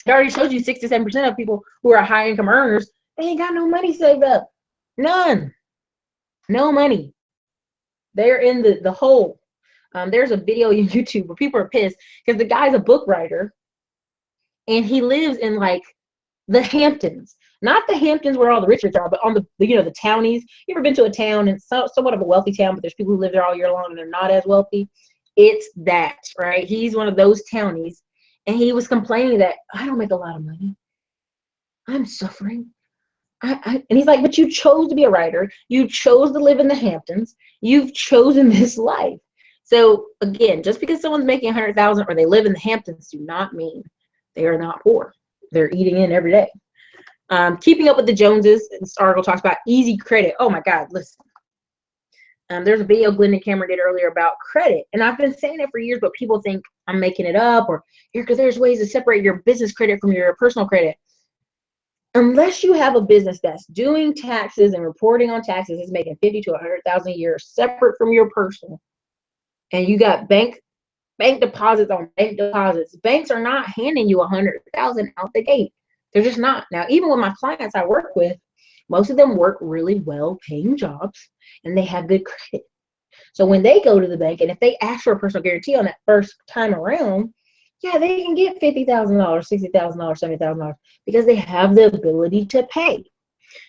Speaker 1: It already shows you 67% of people who are high income earners, they ain't got no money saved up. None. No money. They're in the hole. There's a video on YouTube where people are pissed because the guy's a book writer and he lives in, like, the Hamptons. Not the Hamptons where all the rich are, but on the townies. You ever been to a town, and somewhat of a wealthy town, but there's people who live there all year long and they're not as wealthy? It's that, right? He's one of those townies, and he was complaining that I don't make a lot of money. I'm suffering. And he's like, but you chose to be a writer. You chose to live in the Hamptons. You've chosen this life. So again, just because someone's making 100,000 or they live in the Hamptons do not mean they are not poor. They're eating in every day. Keeping up with the Joneses. This article talks about easy credit. Oh my God, listen. There's a video Glenda Cameron did earlier about credit. And I've been saying it for years, but people think I'm making it up, or because there's ways to separate your business credit from your personal credit. Unless you have a business that's doing taxes and reporting on taxes, is making 50 to 100,000 a year separate from your personal, and you got bank deposits on bank deposits. Banks are not handing you 100,000 out the gate. They're just not. Now, even with my clients I work with, most of them work really well paying jobs and they have good credit. So when they go to the bank and if they ask for a personal guarantee on that first time around, yeah, they can get $50,000, $60,000, $70,000 because they have the ability to pay.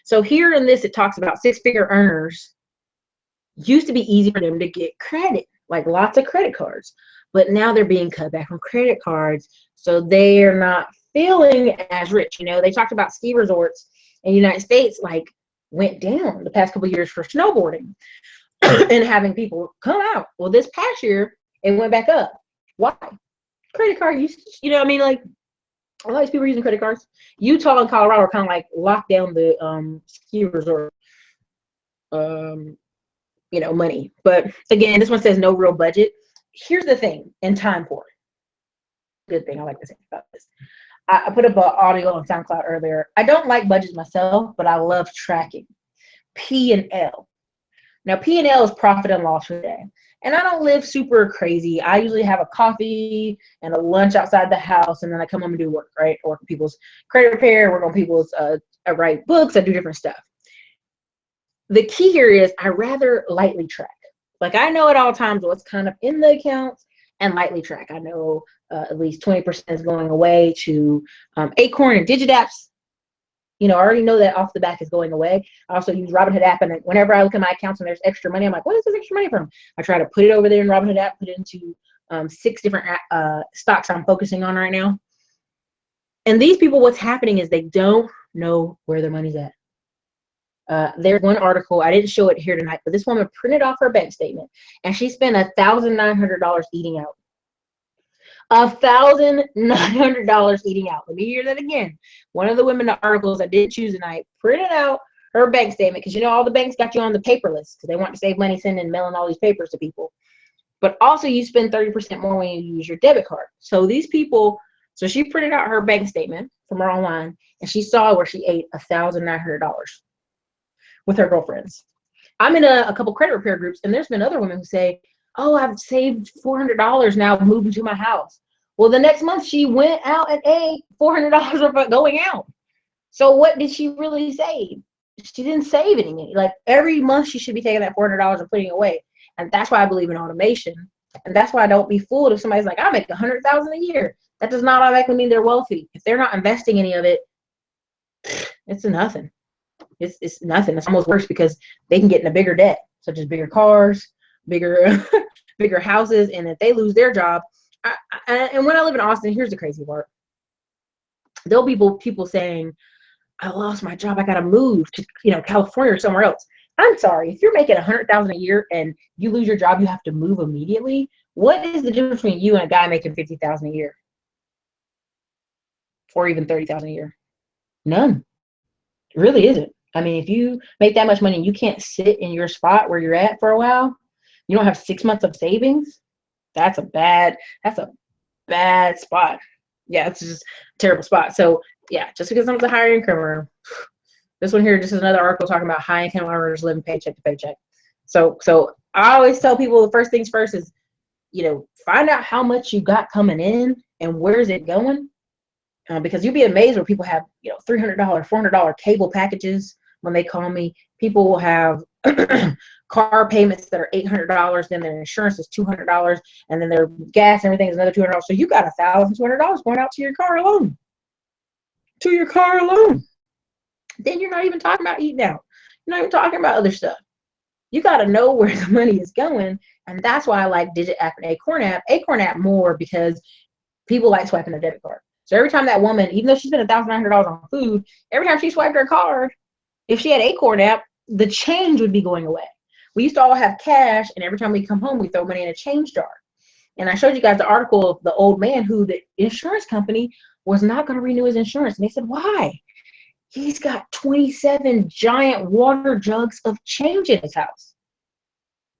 Speaker 1: So here in this, it talks about six-figure earners. Used to be easy for them to get credit, like lots of credit cards, but now they're being cut back from credit cards, so they're not feeling as rich. They talked about ski resorts in the United States, like, went down the past couple of years for snowboarding and having people come out. Well, this past year, it went back up. Why? Credit card usage. I mean, like, a lot of these people are using credit cards. Utah and Colorado are kind of like locked down the ski resort money. But again, this one says no real budget. Here's the thing, and time poor. Good thing I like to say about this. I put up an audio on SoundCloud earlier. I don't like budgets myself, but I love tracking. P&L. Now, P&L is profit and loss for the day. And I don't live super crazy. I usually have a coffee and a lunch outside the house, and then I come home and do work, right? I work on people's credit repair, work on people's, I write books, I do different stuff. The key here is I rather lightly track. Like, I know at all times what's kind of in the accounts and lightly track. I know at least 20% is going away to Acorn and Digidapps. I already know that off the back is going away. I also use Robinhood app, and whenever I look at my accounts and there's extra money, I'm like, what is this extra money from? I try to put it over there in Robinhood app, put it into 6 different stocks I'm focusing on right now. And these people, what's happening is they don't know where their money's at. There's one article, I didn't show it here tonight, but this woman printed off her bank statement and she spent $1,900 eating out. $1,900 eating out. Let me hear that again. One of the women in the articles I didn't choose tonight printed out her bank statement, because you know all the banks got you on the paper list because they want to save money sending mailing all these papers to people. But also you spend 30% more when you use your debit card. So these people, so she printed out her bank statement from her online and she saw where she ate $1,900 with her girlfriends. I'm in a couple credit repair groups, and there's been other women who say, oh, I've saved $400 now moving to my house. Well, the next month she went out and ate $400 of going out. So what did she really save? She didn't save anything. Like every month she should be taking that $400 and putting it away. And that's why I believe in automation. And that's why I don't be fooled if somebody's like, I make $100,000 a year. That does not automatically mean they're wealthy. If they're not investing any of it, it's nothing. It's nothing. It's almost worse because they can get in a bigger debt, such as bigger cars, bigger bigger houses, and if they lose their job. And when I live in Austin, here's the crazy part. There'll be people saying, I lost my job, I gotta move to California or somewhere else. I'm sorry, if you're making $100,000 a year and you lose your job, you have to move immediately. What is the difference between you and a guy making $50,000 a year, or even $30,000 a year? None. It really isn't. I mean, if you make that much money and you can't sit in your spot where you're at for a while, you don't have 6 months of savings, that's a bad spot. Yeah, it's just a terrible spot. So yeah, just because I'm a higher income earner, this one here, just is another article talking about high income earners living paycheck to paycheck. So I always tell people the first things first is, find out how much you got coming in and where is it going. Because you'll be amazed where people have, $300, $400 cable packages. When they call me, people will have car payments that are $800, then their insurance is $200, and then their gas and everything is another $200. So you got $1,200 going out to your car alone. Then you're not even talking about eating out. You're not even talking about other stuff. You got to know where the money is going, and that's why I like Digit App and Acorn App more, because people like swiping their debit card. So every time that woman, even though she spent $1,900 on food, every time she swiped her card, if she had Acorn App, the change would be going away. We used to all have cash, and every time we come home, we throw money in a change jar. And I showed you guys the article of the old man who the insurance company was not going to renew his insurance. And they said, why? He's got 27 giant water jugs of change in his house.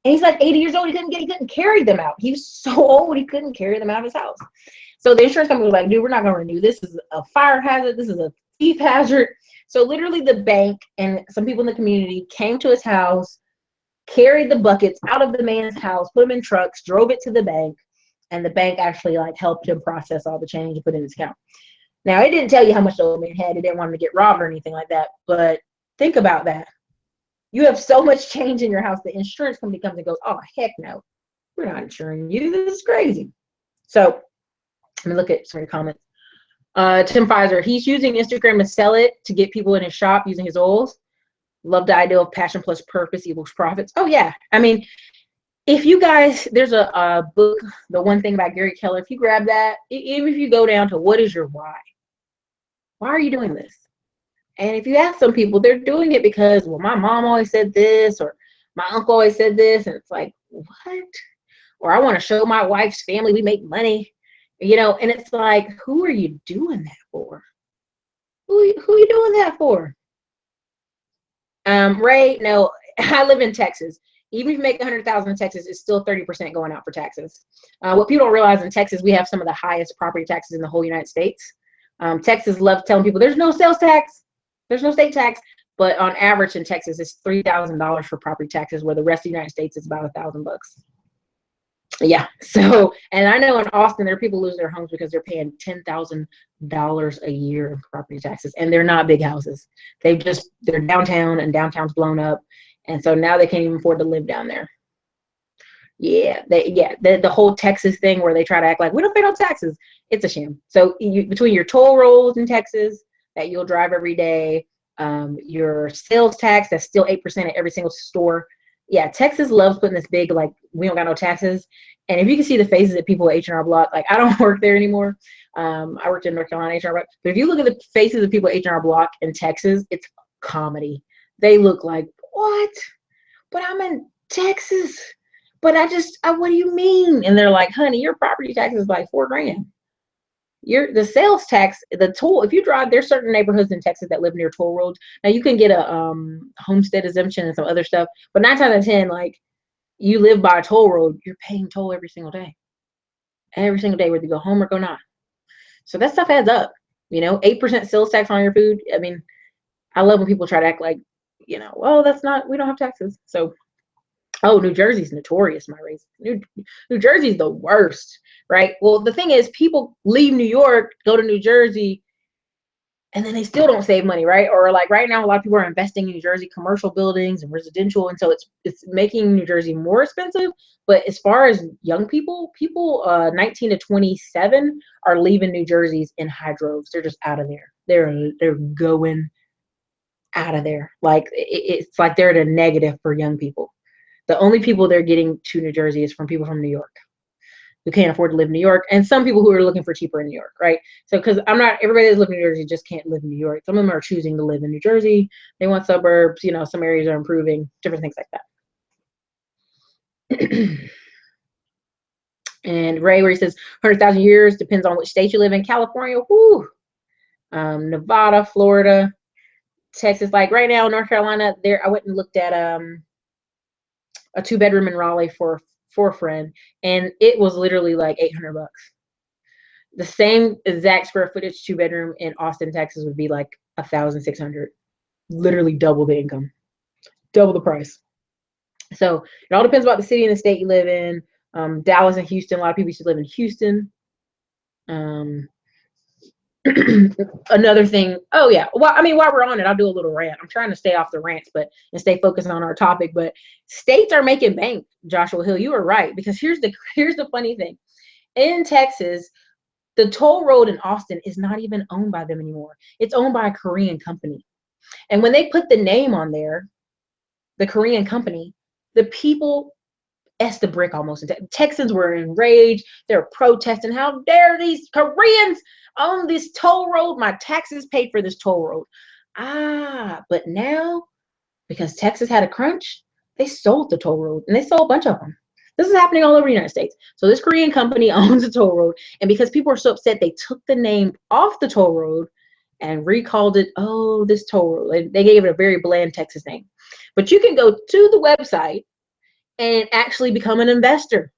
Speaker 1: And he's like 80 years old. He couldn't carry them out. He was so old, he couldn't carry them out of his house. So the insurance company was like, dude, we're not going to renew. This is a fire hazard. This is a thief hazard. So literally the bank and some people in the community came to his house, carried the buckets out of the man's house, put them in trucks, drove it to the bank, and the bank actually helped him process all the change and put it in his account. Now, it didn't tell you how much the old man had. It didn't want him to get robbed or anything like that. But think about that. You have so much change in your house, the insurance company comes and goes, oh, heck no. We're not insuring you. This is crazy. So let me look at some of your comments. Tim Pfizer, he's using Instagram to sell it to get people in his shop using his oils. Love the idea of passion plus purpose equals profits. Oh, yeah. I mean, if you guys, there's a book, The One Thing by Gary Keller. If you grab that, even if you go down to what is your why? Why are you doing this? And if you ask some people, they're doing it because, well, my mom always said this, or my uncle always said this. And it's like, what? Or I want to show my wife's family we make money. And it's like, who are you doing that for? Who are you doing that for? Ray, no, I live in Texas. Even if you make $100,000 in Texas, it's still 30% going out for taxes. What people don't realize, in Texas, we have some of the highest property taxes in the whole United States. Texas loves telling people there's no sales tax, there's no state tax, but on average in Texas, it's $3,000 for property taxes, where the rest of the United States is about $1,000. Yeah. So, and I know in Austin, there are people lose their homes because they're paying $10,000 a year in property taxes, and they're not big houses. They're downtown, and downtown's blown up. And so now they can't even afford to live down there. Yeah. The whole Texas thing where they try to act like we don't pay no taxes. It's a sham. So between your toll rolls in Texas that you'll drive every day, your sales tax, that's still 8% at every single store. Yeah, Texas loves putting this big, like, we don't got no taxes. And if you can see the faces of people at H&R Block, like, I don't work there anymore. I worked in North Carolina H&R Block. But if you look at the faces of people at H&R Block in Texas, it's comedy. They look like, what? But I'm in Texas. But what do you mean? And they're like, honey, your property tax is like $4,000. The sales tax, the toll, if you drive, there's certain neighborhoods in Texas that live near toll roads. Now you can get a homestead exemption and some other stuff, but 9 times out of 10, like, you live by a toll road, you're paying toll every single day. Every single day, whether you go home or go not. So that stuff adds up. 8% sales tax on your food. I mean, I love when people try to act like, well, that's not, we don't have taxes. So, oh, New Jersey's notorious, my race. New Jersey's the worst, right? Well, the thing is, people leave New York, go to New Jersey, and then they still don't save money, right? Or like right now, a lot of people are investing in New Jersey commercial buildings and residential, and so it's making New Jersey more expensive. But as far as young people 19 to 27 are leaving New Jersey's in high droves. They're just out of there. They're going out of there. Like it's like they're at a negative for young people. The only people they're getting to New Jersey is from people from New York who can't afford to live in New York, and some people who are looking for cheaper in New York, right? So, because everybody that's living in New Jersey just can't live in New York. Some of them are choosing to live in New Jersey. They want suburbs, some areas are improving, different things like that. And Ray, where he says 100,000 years, depends on which state you live in. California, whoo, Nevada, Florida, Texas. Like right now, North Carolina, I went and looked at a 2-bedroom in Raleigh for a friend, and it was literally like $800. The same exact square footage 2-bedroom in Austin, Texas would be like 1,600. Literally double the income, double the price. So it all depends about the city and the state you live in. Dallas and Houston, a lot of people used to live in Houston. Another thing, oh yeah, well, I mean, while we're on it, I'll do a little rant. I'm trying to stay off the rants, and stay focused on our topic. But states are making bank, Joshua Hill. You are right, because here's the funny thing. In Texas, the toll road in Austin is not even owned by them anymore. It's owned by a Korean company. And when they put the name on there, the Korean company, the people S the brick almost. Texans were enraged. They're protesting. How dare these Koreans own this toll road? My taxes paid for this toll road. But now, because Texas had a crunch, they sold the toll road, and they sold a bunch of them. This is happening all over the United States. So this Korean company owns a toll road, and because people are so upset, they took the name off the toll road and recalled it, this toll road. They gave it a very bland Texas name. But you can go to the website and actually become an investor.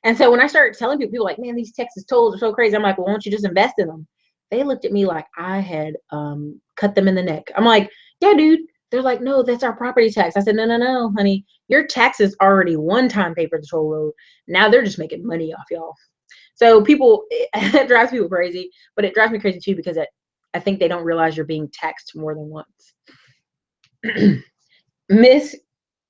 Speaker 1: And so when I started telling people like, man, these Texas tolls are so crazy, I'm like, well, why don't you just invest in them? They looked at me like I had cut them in the neck. I'm like, yeah, dude. They're like, no, that's our property tax. I said, no, honey. Your taxes already one-time paid for the toll road. Now they're just making money off y'all. So it drives people crazy, but it drives me crazy too, because I think they don't realize you're being taxed more than once. Miss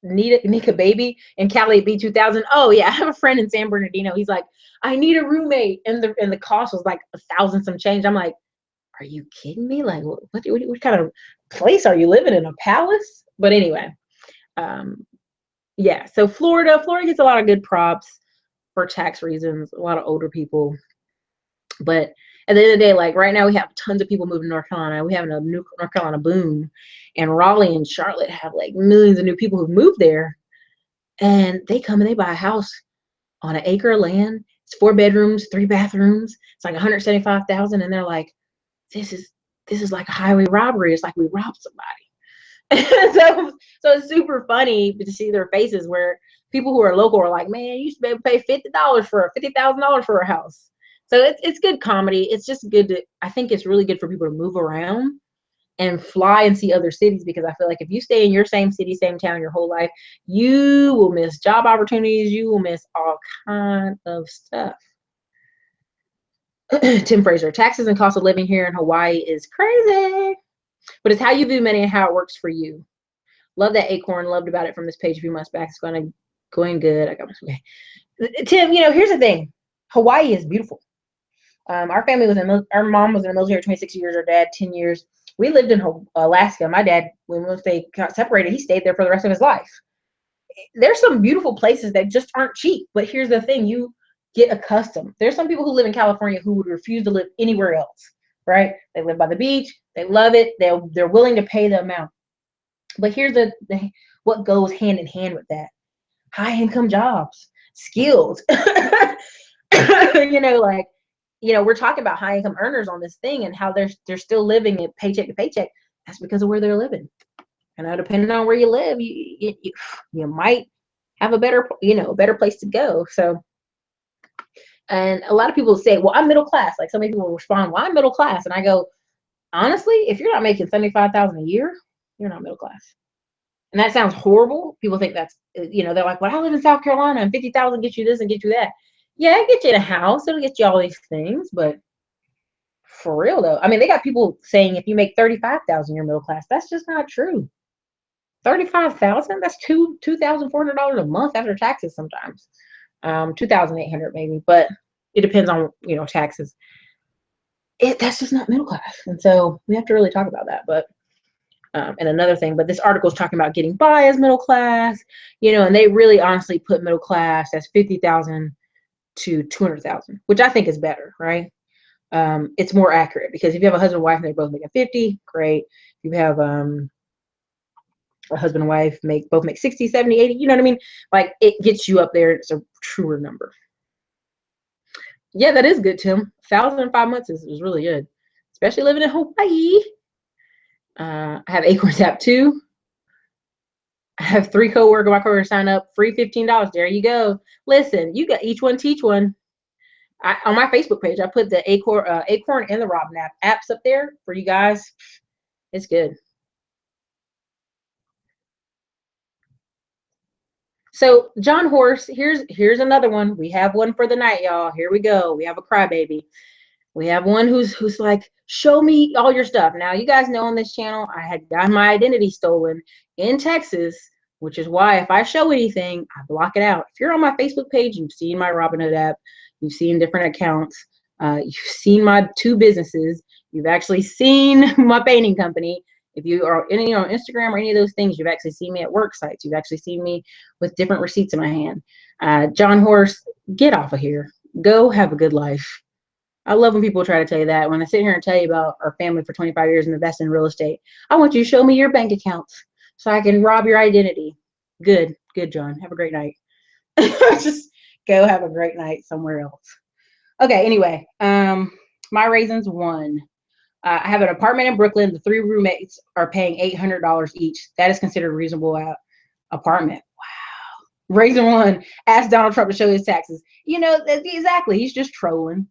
Speaker 1: Nika Baby and Cali B2000. Oh yeah, I have a friend in San Bernardino. He's like, I need a roommate, and the cost was like 1,000 some change. I'm like, are you kidding me? Like, what kind of place are you living in? A palace? But anyway, yeah. So Florida gets a lot of good props for tax reasons. A lot of older people, but at the end of the day, like right now, we have tons of people moving to North Carolina. We have a new North Carolina boom, and Raleigh and Charlotte have like millions of new people who've moved there, and they come and they buy a house on an acre of land. It's 4 bedrooms, 3 bathrooms. It's like 175,000, and they're like, this is like a highway robbery. It's like we robbed somebody. so it's super funny to see their faces, where people who are local are like, man, you used to be able to pay $50,000 for a house. So it's good comedy. It's just good I think it's really good for people to move around and fly and see other cities, because I feel like if you stay in your same city, same town your whole life, you will miss job opportunities. You will miss all kinds of stuff. Tim Fraser, taxes and cost of living here in Hawaii is crazy, but it's how you view money and how it works for you. Love that acorn. Loved about it from this page a few months back. It's going good. I got my Tim. Here's the thing. Hawaii is beautiful. Our family our mom was in the military 26 years. Our dad 10 years. We lived in Alaska. My dad, once they got separated, he stayed there for the rest of his life. There's some beautiful places that just aren't cheap. But here's the thing: you get accustomed. There's some people who live in California who would refuse to live anywhere else. Right? They live by the beach. They love it. They're willing to pay the amount. But here's what goes hand in hand with that: high income jobs, skills. Like, we're talking about high income earners on this thing and how they're still living it paycheck to paycheck. That's because of where they're living. And depending on where you live, you might have a better place to go. So, and a lot of people say, well, I'm middle class. Like, so many people respond, well, I'm middle class. And I go, honestly, if you're not making 75,000 a year, you're not middle class. And that sounds horrible. People think that's, they're like, well, I live in South Carolina and 50,000 get you this and get you that. Yeah, it gets you in a house. It'll get you all these things. But for real though, I mean, they got people saying if you make 35,000, you're middle class. That's just not true. 35,000, that's $2,400 a month after taxes sometimes. 2,800 maybe, but it depends on, taxes. That's just not middle class. And so we have to really talk about that. But and another thing, but this article is talking about getting by as middle class, and they really honestly put middle class as 50,000 to 200,000, which I think is better, right? It's more accurate because if you have a husband and wife and they're both making 50, great. If you have a husband and wife both make 60, 70, 80, you know what I mean? Like, it gets you up there. It's a truer number. Yeah, that is good, Tim. 1,000 in 5 months is really good, especially living in Hawaii. I have Acorns app too. I have 3 co-workers. My co-workers sign up, free $15. There you go. Listen, you got each one teach one. On my Facebook page, I put the Acorn and the Robin apps up there for you guys. It's good. So John Horse, here's another one. We have one for the night, y'all. Here we go. We have a crybaby. We have one who's like, show me all your stuff. Now, you guys know on this channel, I had gotten my identity stolen in Texas, which is why if I show anything, I block it out. If you're on my Facebook page, you've seen my Robinhood app, you've seen different accounts, you've seen my 2 businesses, you've actually seen my painting company. If you are on Instagram or any of those things, you've actually seen me at work sites. You've actually seen me with different receipts in my hand. John Horse, get off of here. Go have a good life. I love when people try to tell you that. When I sit here and tell you about our family for 25 years and invest in real estate, I want you to show me your bank accounts so I can rob your identity. Good, John. Have a great night. Just go have a great night somewhere else. Okay, anyway, my raisins 1. I have an apartment in Brooklyn. The 3 roommates are paying $800 each. That is considered a reasonable apartment. Wow. Raisin 1, ask Donald Trump to show his taxes. Exactly. He's just trolling.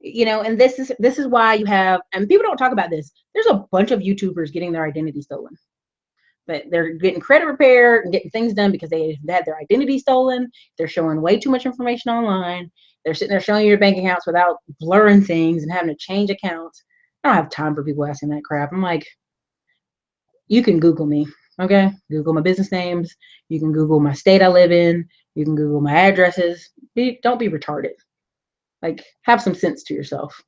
Speaker 1: And this is why you have, and people don't talk about this, there's a bunch of YouTubers getting their identity stolen. But they're getting credit repair and getting things done because they had their identity stolen. They're showing way too much information online. They're sitting there showing you your bank accounts without blurring things and having to change accounts. I don't have time for people asking that crap. I'm like, you can Google me, okay? Google my business names. You can Google my state I live in. You can Google my addresses. Don't be retarded. Like, have some sense to yourself.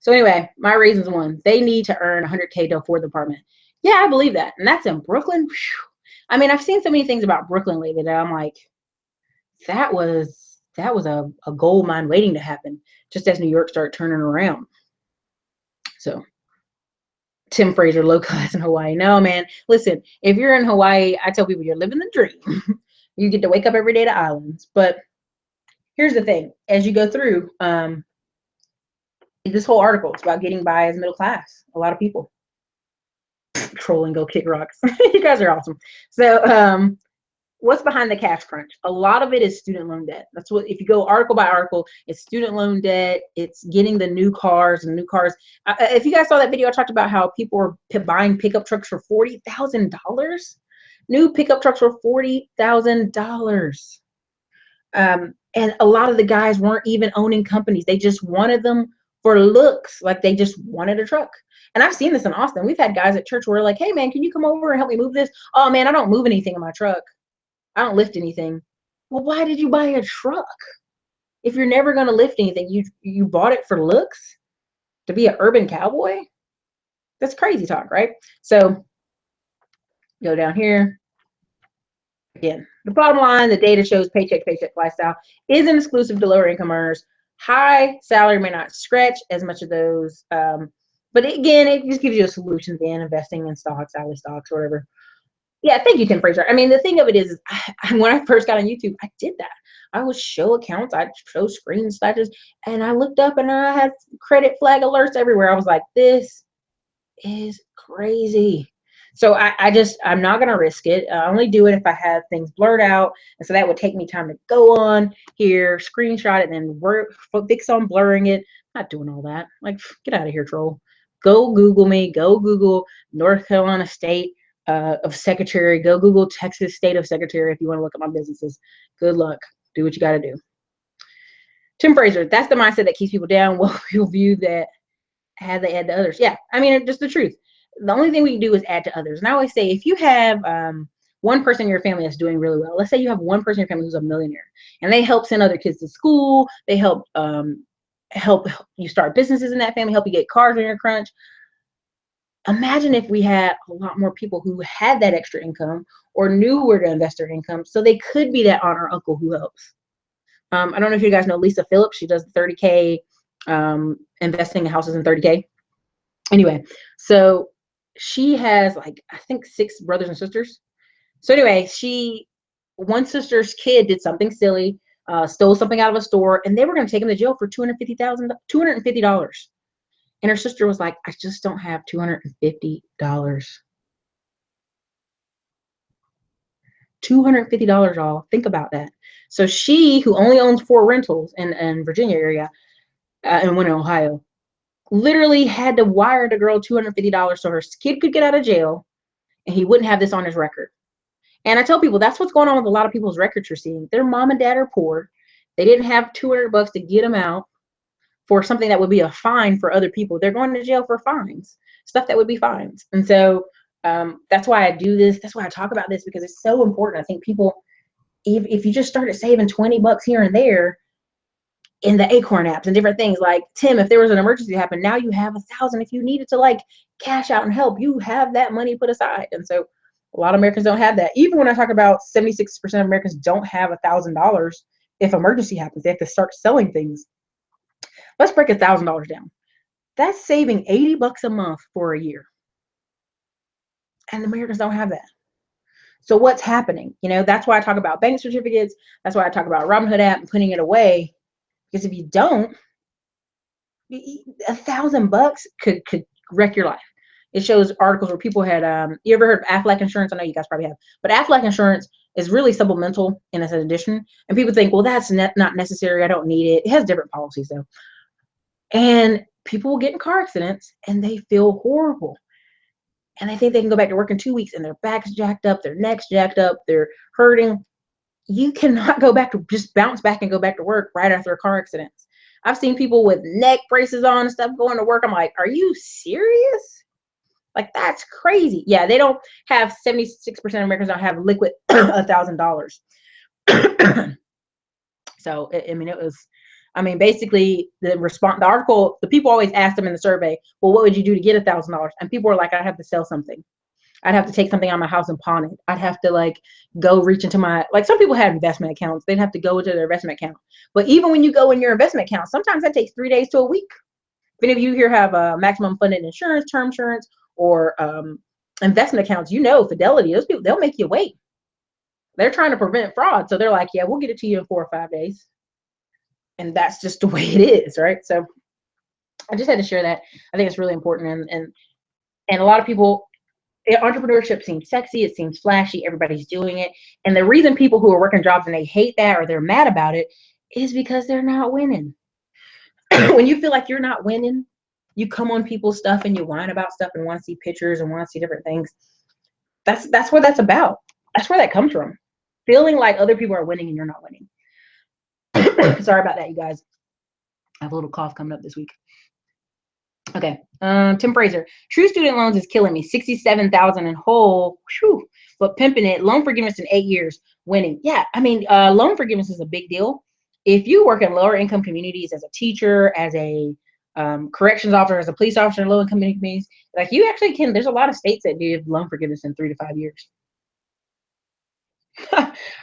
Speaker 1: So anyway, my reasons 1, they need to earn 100K to afford the apartment. Yeah, I believe that. And that's in Brooklyn. Whew. I mean, I've seen so many things about Brooklyn lately that I'm like, that was a gold mine waiting to happen just as New York started turning around. So Tim Fraser, low class in Hawaii. No, man. Listen, if you're in Hawaii, I tell people you're living the dream. You get to wake up every day to islands. But here's the thing. As you go through, this whole article is about getting by as middle class. A lot of people. Trolling, go kick rocks. You guys are awesome. So what's behind the cash crunch? A lot of it is student loan debt. That's what, if you go article by article, it's student loan debt. It's getting the new cars and new cars. If you guys saw that video, I talked about how people were buying pickup trucks for $40,000. New pickup trucks for $40,000. And a lot of the guys weren't even owning companies. They just wanted them for looks. Like, they just wanted a truck. And I've seen this in Austin. We've had guys at church where like, hey man, can you come over and help me move this? Oh man, I don't move anything in my truck. I don't lift anything. Well, why did you buy a truck? If you're never going to lift anything, you bought it for looks, to be an urban cowboy? That's crazy talk, right? So go down here. Again, the bottom line, the data shows paycheck to paycheck lifestyle isn't exclusive to lower income earners. High salary may not stretch as much of those. But again, it just gives you a solution again, investing in stocks, hourly stocks, or whatever. Yeah, thank you, Tim Fraser. I mean, the thing of it is, when I first got on YouTube, I did that. I would show accounts, I'd show screen snatches, and I looked up and I had credit flag alerts everywhere. I was like, this is crazy. So I'm not going to risk it. I only do it if I have things blurred out. And so that would take me time to go on here, screenshot it, and then work, fix on blurring it. I'm not doing all that. Like, get out of here, troll. Go Google me. Go Google North Carolina State of Secretary. Go Google Texas State of Secretary if you want to look at my businesses. Good luck. Do what you got to do. Tim Fraser, that's the mindset that keeps people down. Well, people view that have they add to others. Yeah, I mean, just the truth. The only thing we can do is add to others. And I always say, if you have one person in your family that's doing really well, let's say you have one person in your family who's a millionaire, and they help send other kids to school, they help you start businesses in that family, help you get cars on your crunch. Imagine if we had a lot more people who had that extra income or knew where to invest their income, so they could be that aunt or uncle who helps. I don't know if you guys know Lisa Phillips. She does 30K investing in houses in 30K. Anyway, so she has like, I think 6 brothers and sisters. So anyway, one sister's kid did something silly, stole something out of a store, and they were going to take him to jail for $250. And her sister was like, I just don't have $250. $250, y'all. Think about that. So she, who only owns 4 rentals in Virginia area, and one in Ohio, literally had to wire the girl $250 so her kid could get out of jail and he wouldn't have this on his record. And I tell people that's what's going on with a lot of people's records you're seeing. Their mom and dad are poor. They didn't have $200 to get them out for something that would be a fine for other people. They're going to jail for fines, stuff that would be fines. And so that's why I do this. That's why I talk about this, because it's so important. I think people, if you just started saving $20 here and there in the Acorn apps and different things, like, Tim, if there was an emergency happen, now you have $1,000. If you needed to like cash out and help, you have that money put aside. And so a lot of Americans don't have that. Even when I talk about 76% of Americans don't have $1,000 if emergency happens, they have to start selling things. Let's break $1,000 down. That's saving $80 a month for a year. And Americans don't have that. So what's happening? You know, that's why I talk about bank certificates. That's why I talk about Robinhood app and putting it away. Because if you don't, $1,000 could wreck your life. It shows articles where people had, you ever heard of Aflac insurance? I know you guys probably have, but Aflac insurance is really supplemental and it's an addition. And people think, well, that's not necessary. I don't need it. It has different policies though. And people will get in car accidents and they feel horrible. And they think they can go back to work in 2 weeks and their back's jacked up, their neck's jacked up, they're hurting. You cannot go back to just bounce back and go back to work right after a car accident. I've seen people with neck braces on and stuff going to work. I'm like, are you serious? Like, that's crazy. Yeah, they don't have 76% of Americans don't have liquid $1,000. So, I mean, it was, I mean, basically the article, the people always ask them in the survey, well, what would you do to get $1,000? And people are like, I'd have to sell something. I'd have to take something out of my house and pawn it. I'd have to like go reach into my, like some people have investment accounts. They'd have to go into their investment account. But even when you go in your investment account, sometimes that takes 3 days to a week. If any of you here have a maximum funded insurance, term insurance, or investment accounts, you know, Fidelity, those people, they'll make you wait. They're trying to prevent fraud. So they're like, yeah, we'll get it to you in 4 or 5 days. And that's just the way it is, right? So I just had to share that. I think it's really important. And a lot of people, entrepreneurship seems sexy, it seems flashy, everybody's doing it. And the reason people who are working jobs and they hate that or they're mad about it is because they're not winning. When you feel like you're not winning, you come on people's stuff and you whine about stuff and want to see pictures and want to see different things. That's what that's about. That's where that comes from. Feeling like other people are winning and you're not winning. Sorry about that, you guys. I have a little cough coming up this week. Okay, Tim Fraser. True student loans is killing me. $67,000 in whole. Whew, but pimping it. Loan forgiveness in 8 years. Winning. Yeah, I mean, loan forgiveness is a big deal. If you work in lower income communities as a teacher, as a corrections officer, as a police officer in low income communities, like you actually can. There's a lot of states that do loan forgiveness in 3 to 5 years.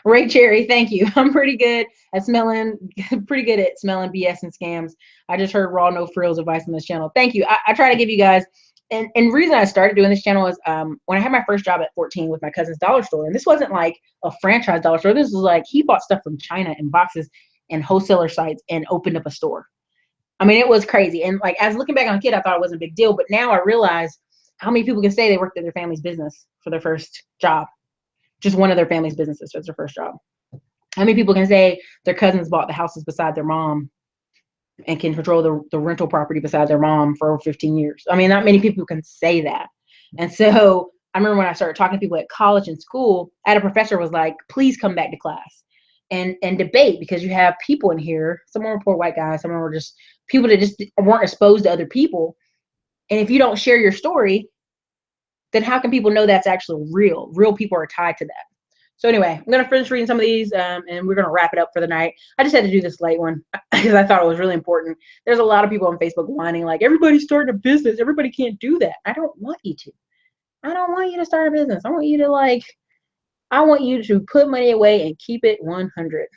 Speaker 1: Ray Cherry, thank you. I'm pretty good at smelling BS and scams. I just heard raw, no frills advice on this channel. Thank you. I try to give you guys and the reason I started doing this channel was when I had my first job at 14 with my cousin's dollar store, and this wasn't like a franchise dollar store. This was like he bought stuff from China in boxes and wholesaler sites and opened up a store. I mean, it was crazy. And like as looking back on a kid, I thought it wasn't a big deal, but now I realize how many people can say they worked at their family's business for their first job, just one of their family's businesses was their first job. How many people can say their cousins bought the houses beside their mom and can control the rental property beside their mom for over 15 years? I mean, not many people can say that. And so I remember when I started talking to people at college and school, I had a professor was like, please come back to class and debate, because you have people in here, some were poor white guys, some were just people that just weren't exposed to other people. And if you don't share your story, then how can people know that's actually real? Real people are tied to that. So anyway, I'm going to finish reading some of these and we're going to wrap it up for the night. I just had to do this late one because I thought it was really important. There's a lot of people on Facebook whining like, everybody's starting a business. Everybody can't do that. I don't want you to. I don't want you to start a business. I want you to put money away and keep it 100.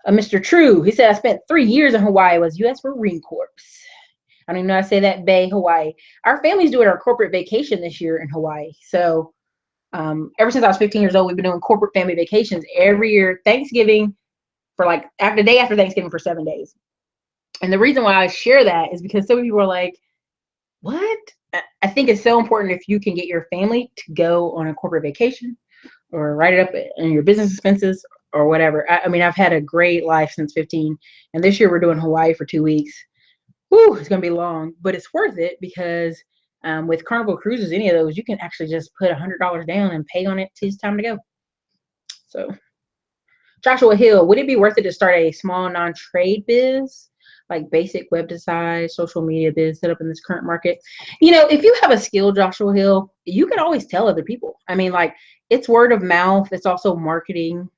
Speaker 1: Mr. True, he said, I spent 3 years in Hawaii, was U.S. Marine Corps. I don't even know how to say that, Bay, Hawaii. Our family's doing our corporate vacation this year in Hawaii. So ever since I was 15 years old, we've been doing corporate family vacations every year, Thanksgiving for like the day after Thanksgiving for 7 days. And the reason why I share that is because some people are like, what? I think it's so important if you can get your family to go on a corporate vacation or write it up in your business expenses or whatever. I mean, I've had a great life since 15, and this year we're doing Hawaii for 2 weeks. Whew, it's going to be long, but it's worth it because with Carnival Cruises, any of those, you can actually just put $100 down and pay on it till it's time to go. So, Joshua Hill, would it be worth it to start a small non-trade biz, like basic web design, social media biz set up in this current market? You know, if you have a skill, Joshua Hill, you can always tell other people. I mean, like, it's word of mouth. It's also marketing.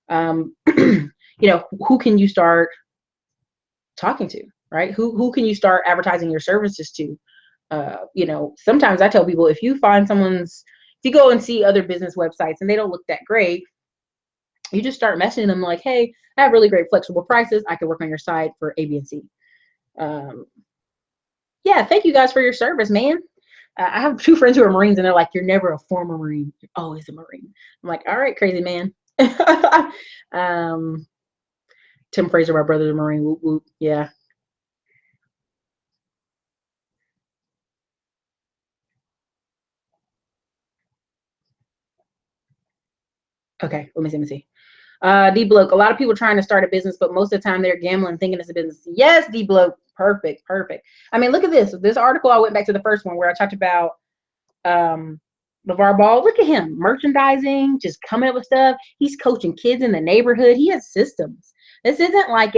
Speaker 1: You know, who can you start talking to, right? Who can you start advertising your services to? You know, sometimes I tell people, if you find if you go and see other business websites and they don't look that great, you just start messaging them like, hey, I have really great flexible prices. I can work on your site for A, B, and C. Yeah, thank you guys for your service, man. I have 2 friends who are Marines and they're like, you're never a former Marine. You're always a Marine. I'm like, all right, crazy man. Tim Fraser, my brother's a Marine. Whoop, whoop. Yeah. Okay, let me see. D Bloke, a lot of people trying to start a business, but most of the time they're gambling, thinking it's a business. Yes, D Bloke, perfect. I mean, look at this article. I went back to the first one where I talked about Lavar Ball. Look at him, merchandising, just coming up with stuff. He's coaching kids in the neighborhood. He has systems. This isn't like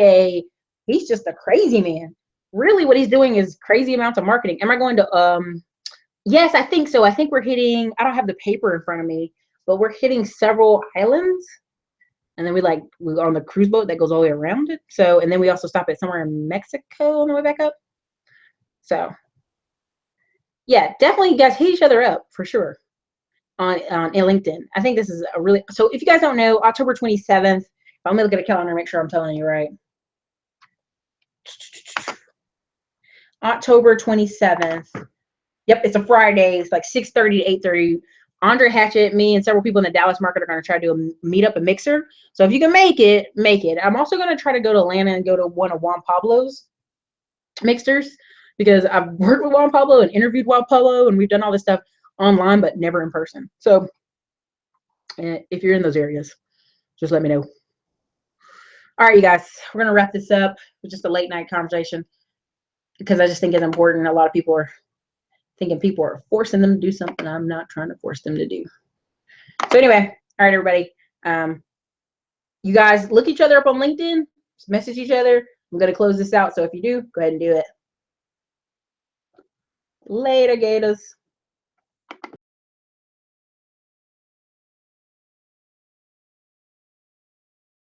Speaker 1: he's just a crazy man. Really, what he's doing is crazy amounts of marketing. Am I going to yes, I think so. I think we're hitting, I don't have the paper in front of me, but we're hitting several islands. And then we're on the cruise boat that goes all the way around it. So, and then we also stop at somewhere in Mexico on the way back up. So, yeah, definitely you guys hit each other up for sure on LinkedIn. I think this is a really, so if you guys don't know, October 27th, I'm going to look at a calendar and make sure I'm telling you right. October 27th. Yep, it's a Friday. It's like 6:30 to 8:30. Andre Hatchett, me, and several people in the Dallas market are going to try to do a meet up, a mixer. So if you can make it, make it. I'm also going to try to go to Atlanta and go to one of Juan Pablo's mixers because I've worked with Juan Pablo and interviewed Juan Pablo, and we've done all this stuff online, but never in person. So if you're in those areas, just let me know. All right, you guys, we're going to wrap this up with just a late night conversation because I just think it's important. A lot of people are thinking people are forcing them to do something I'm not trying to force them to do. So anyway, all right, everybody. You guys look each other up on LinkedIn, message each other. I'm going to close this out. So if you do, go ahead and do it. Later, Gators.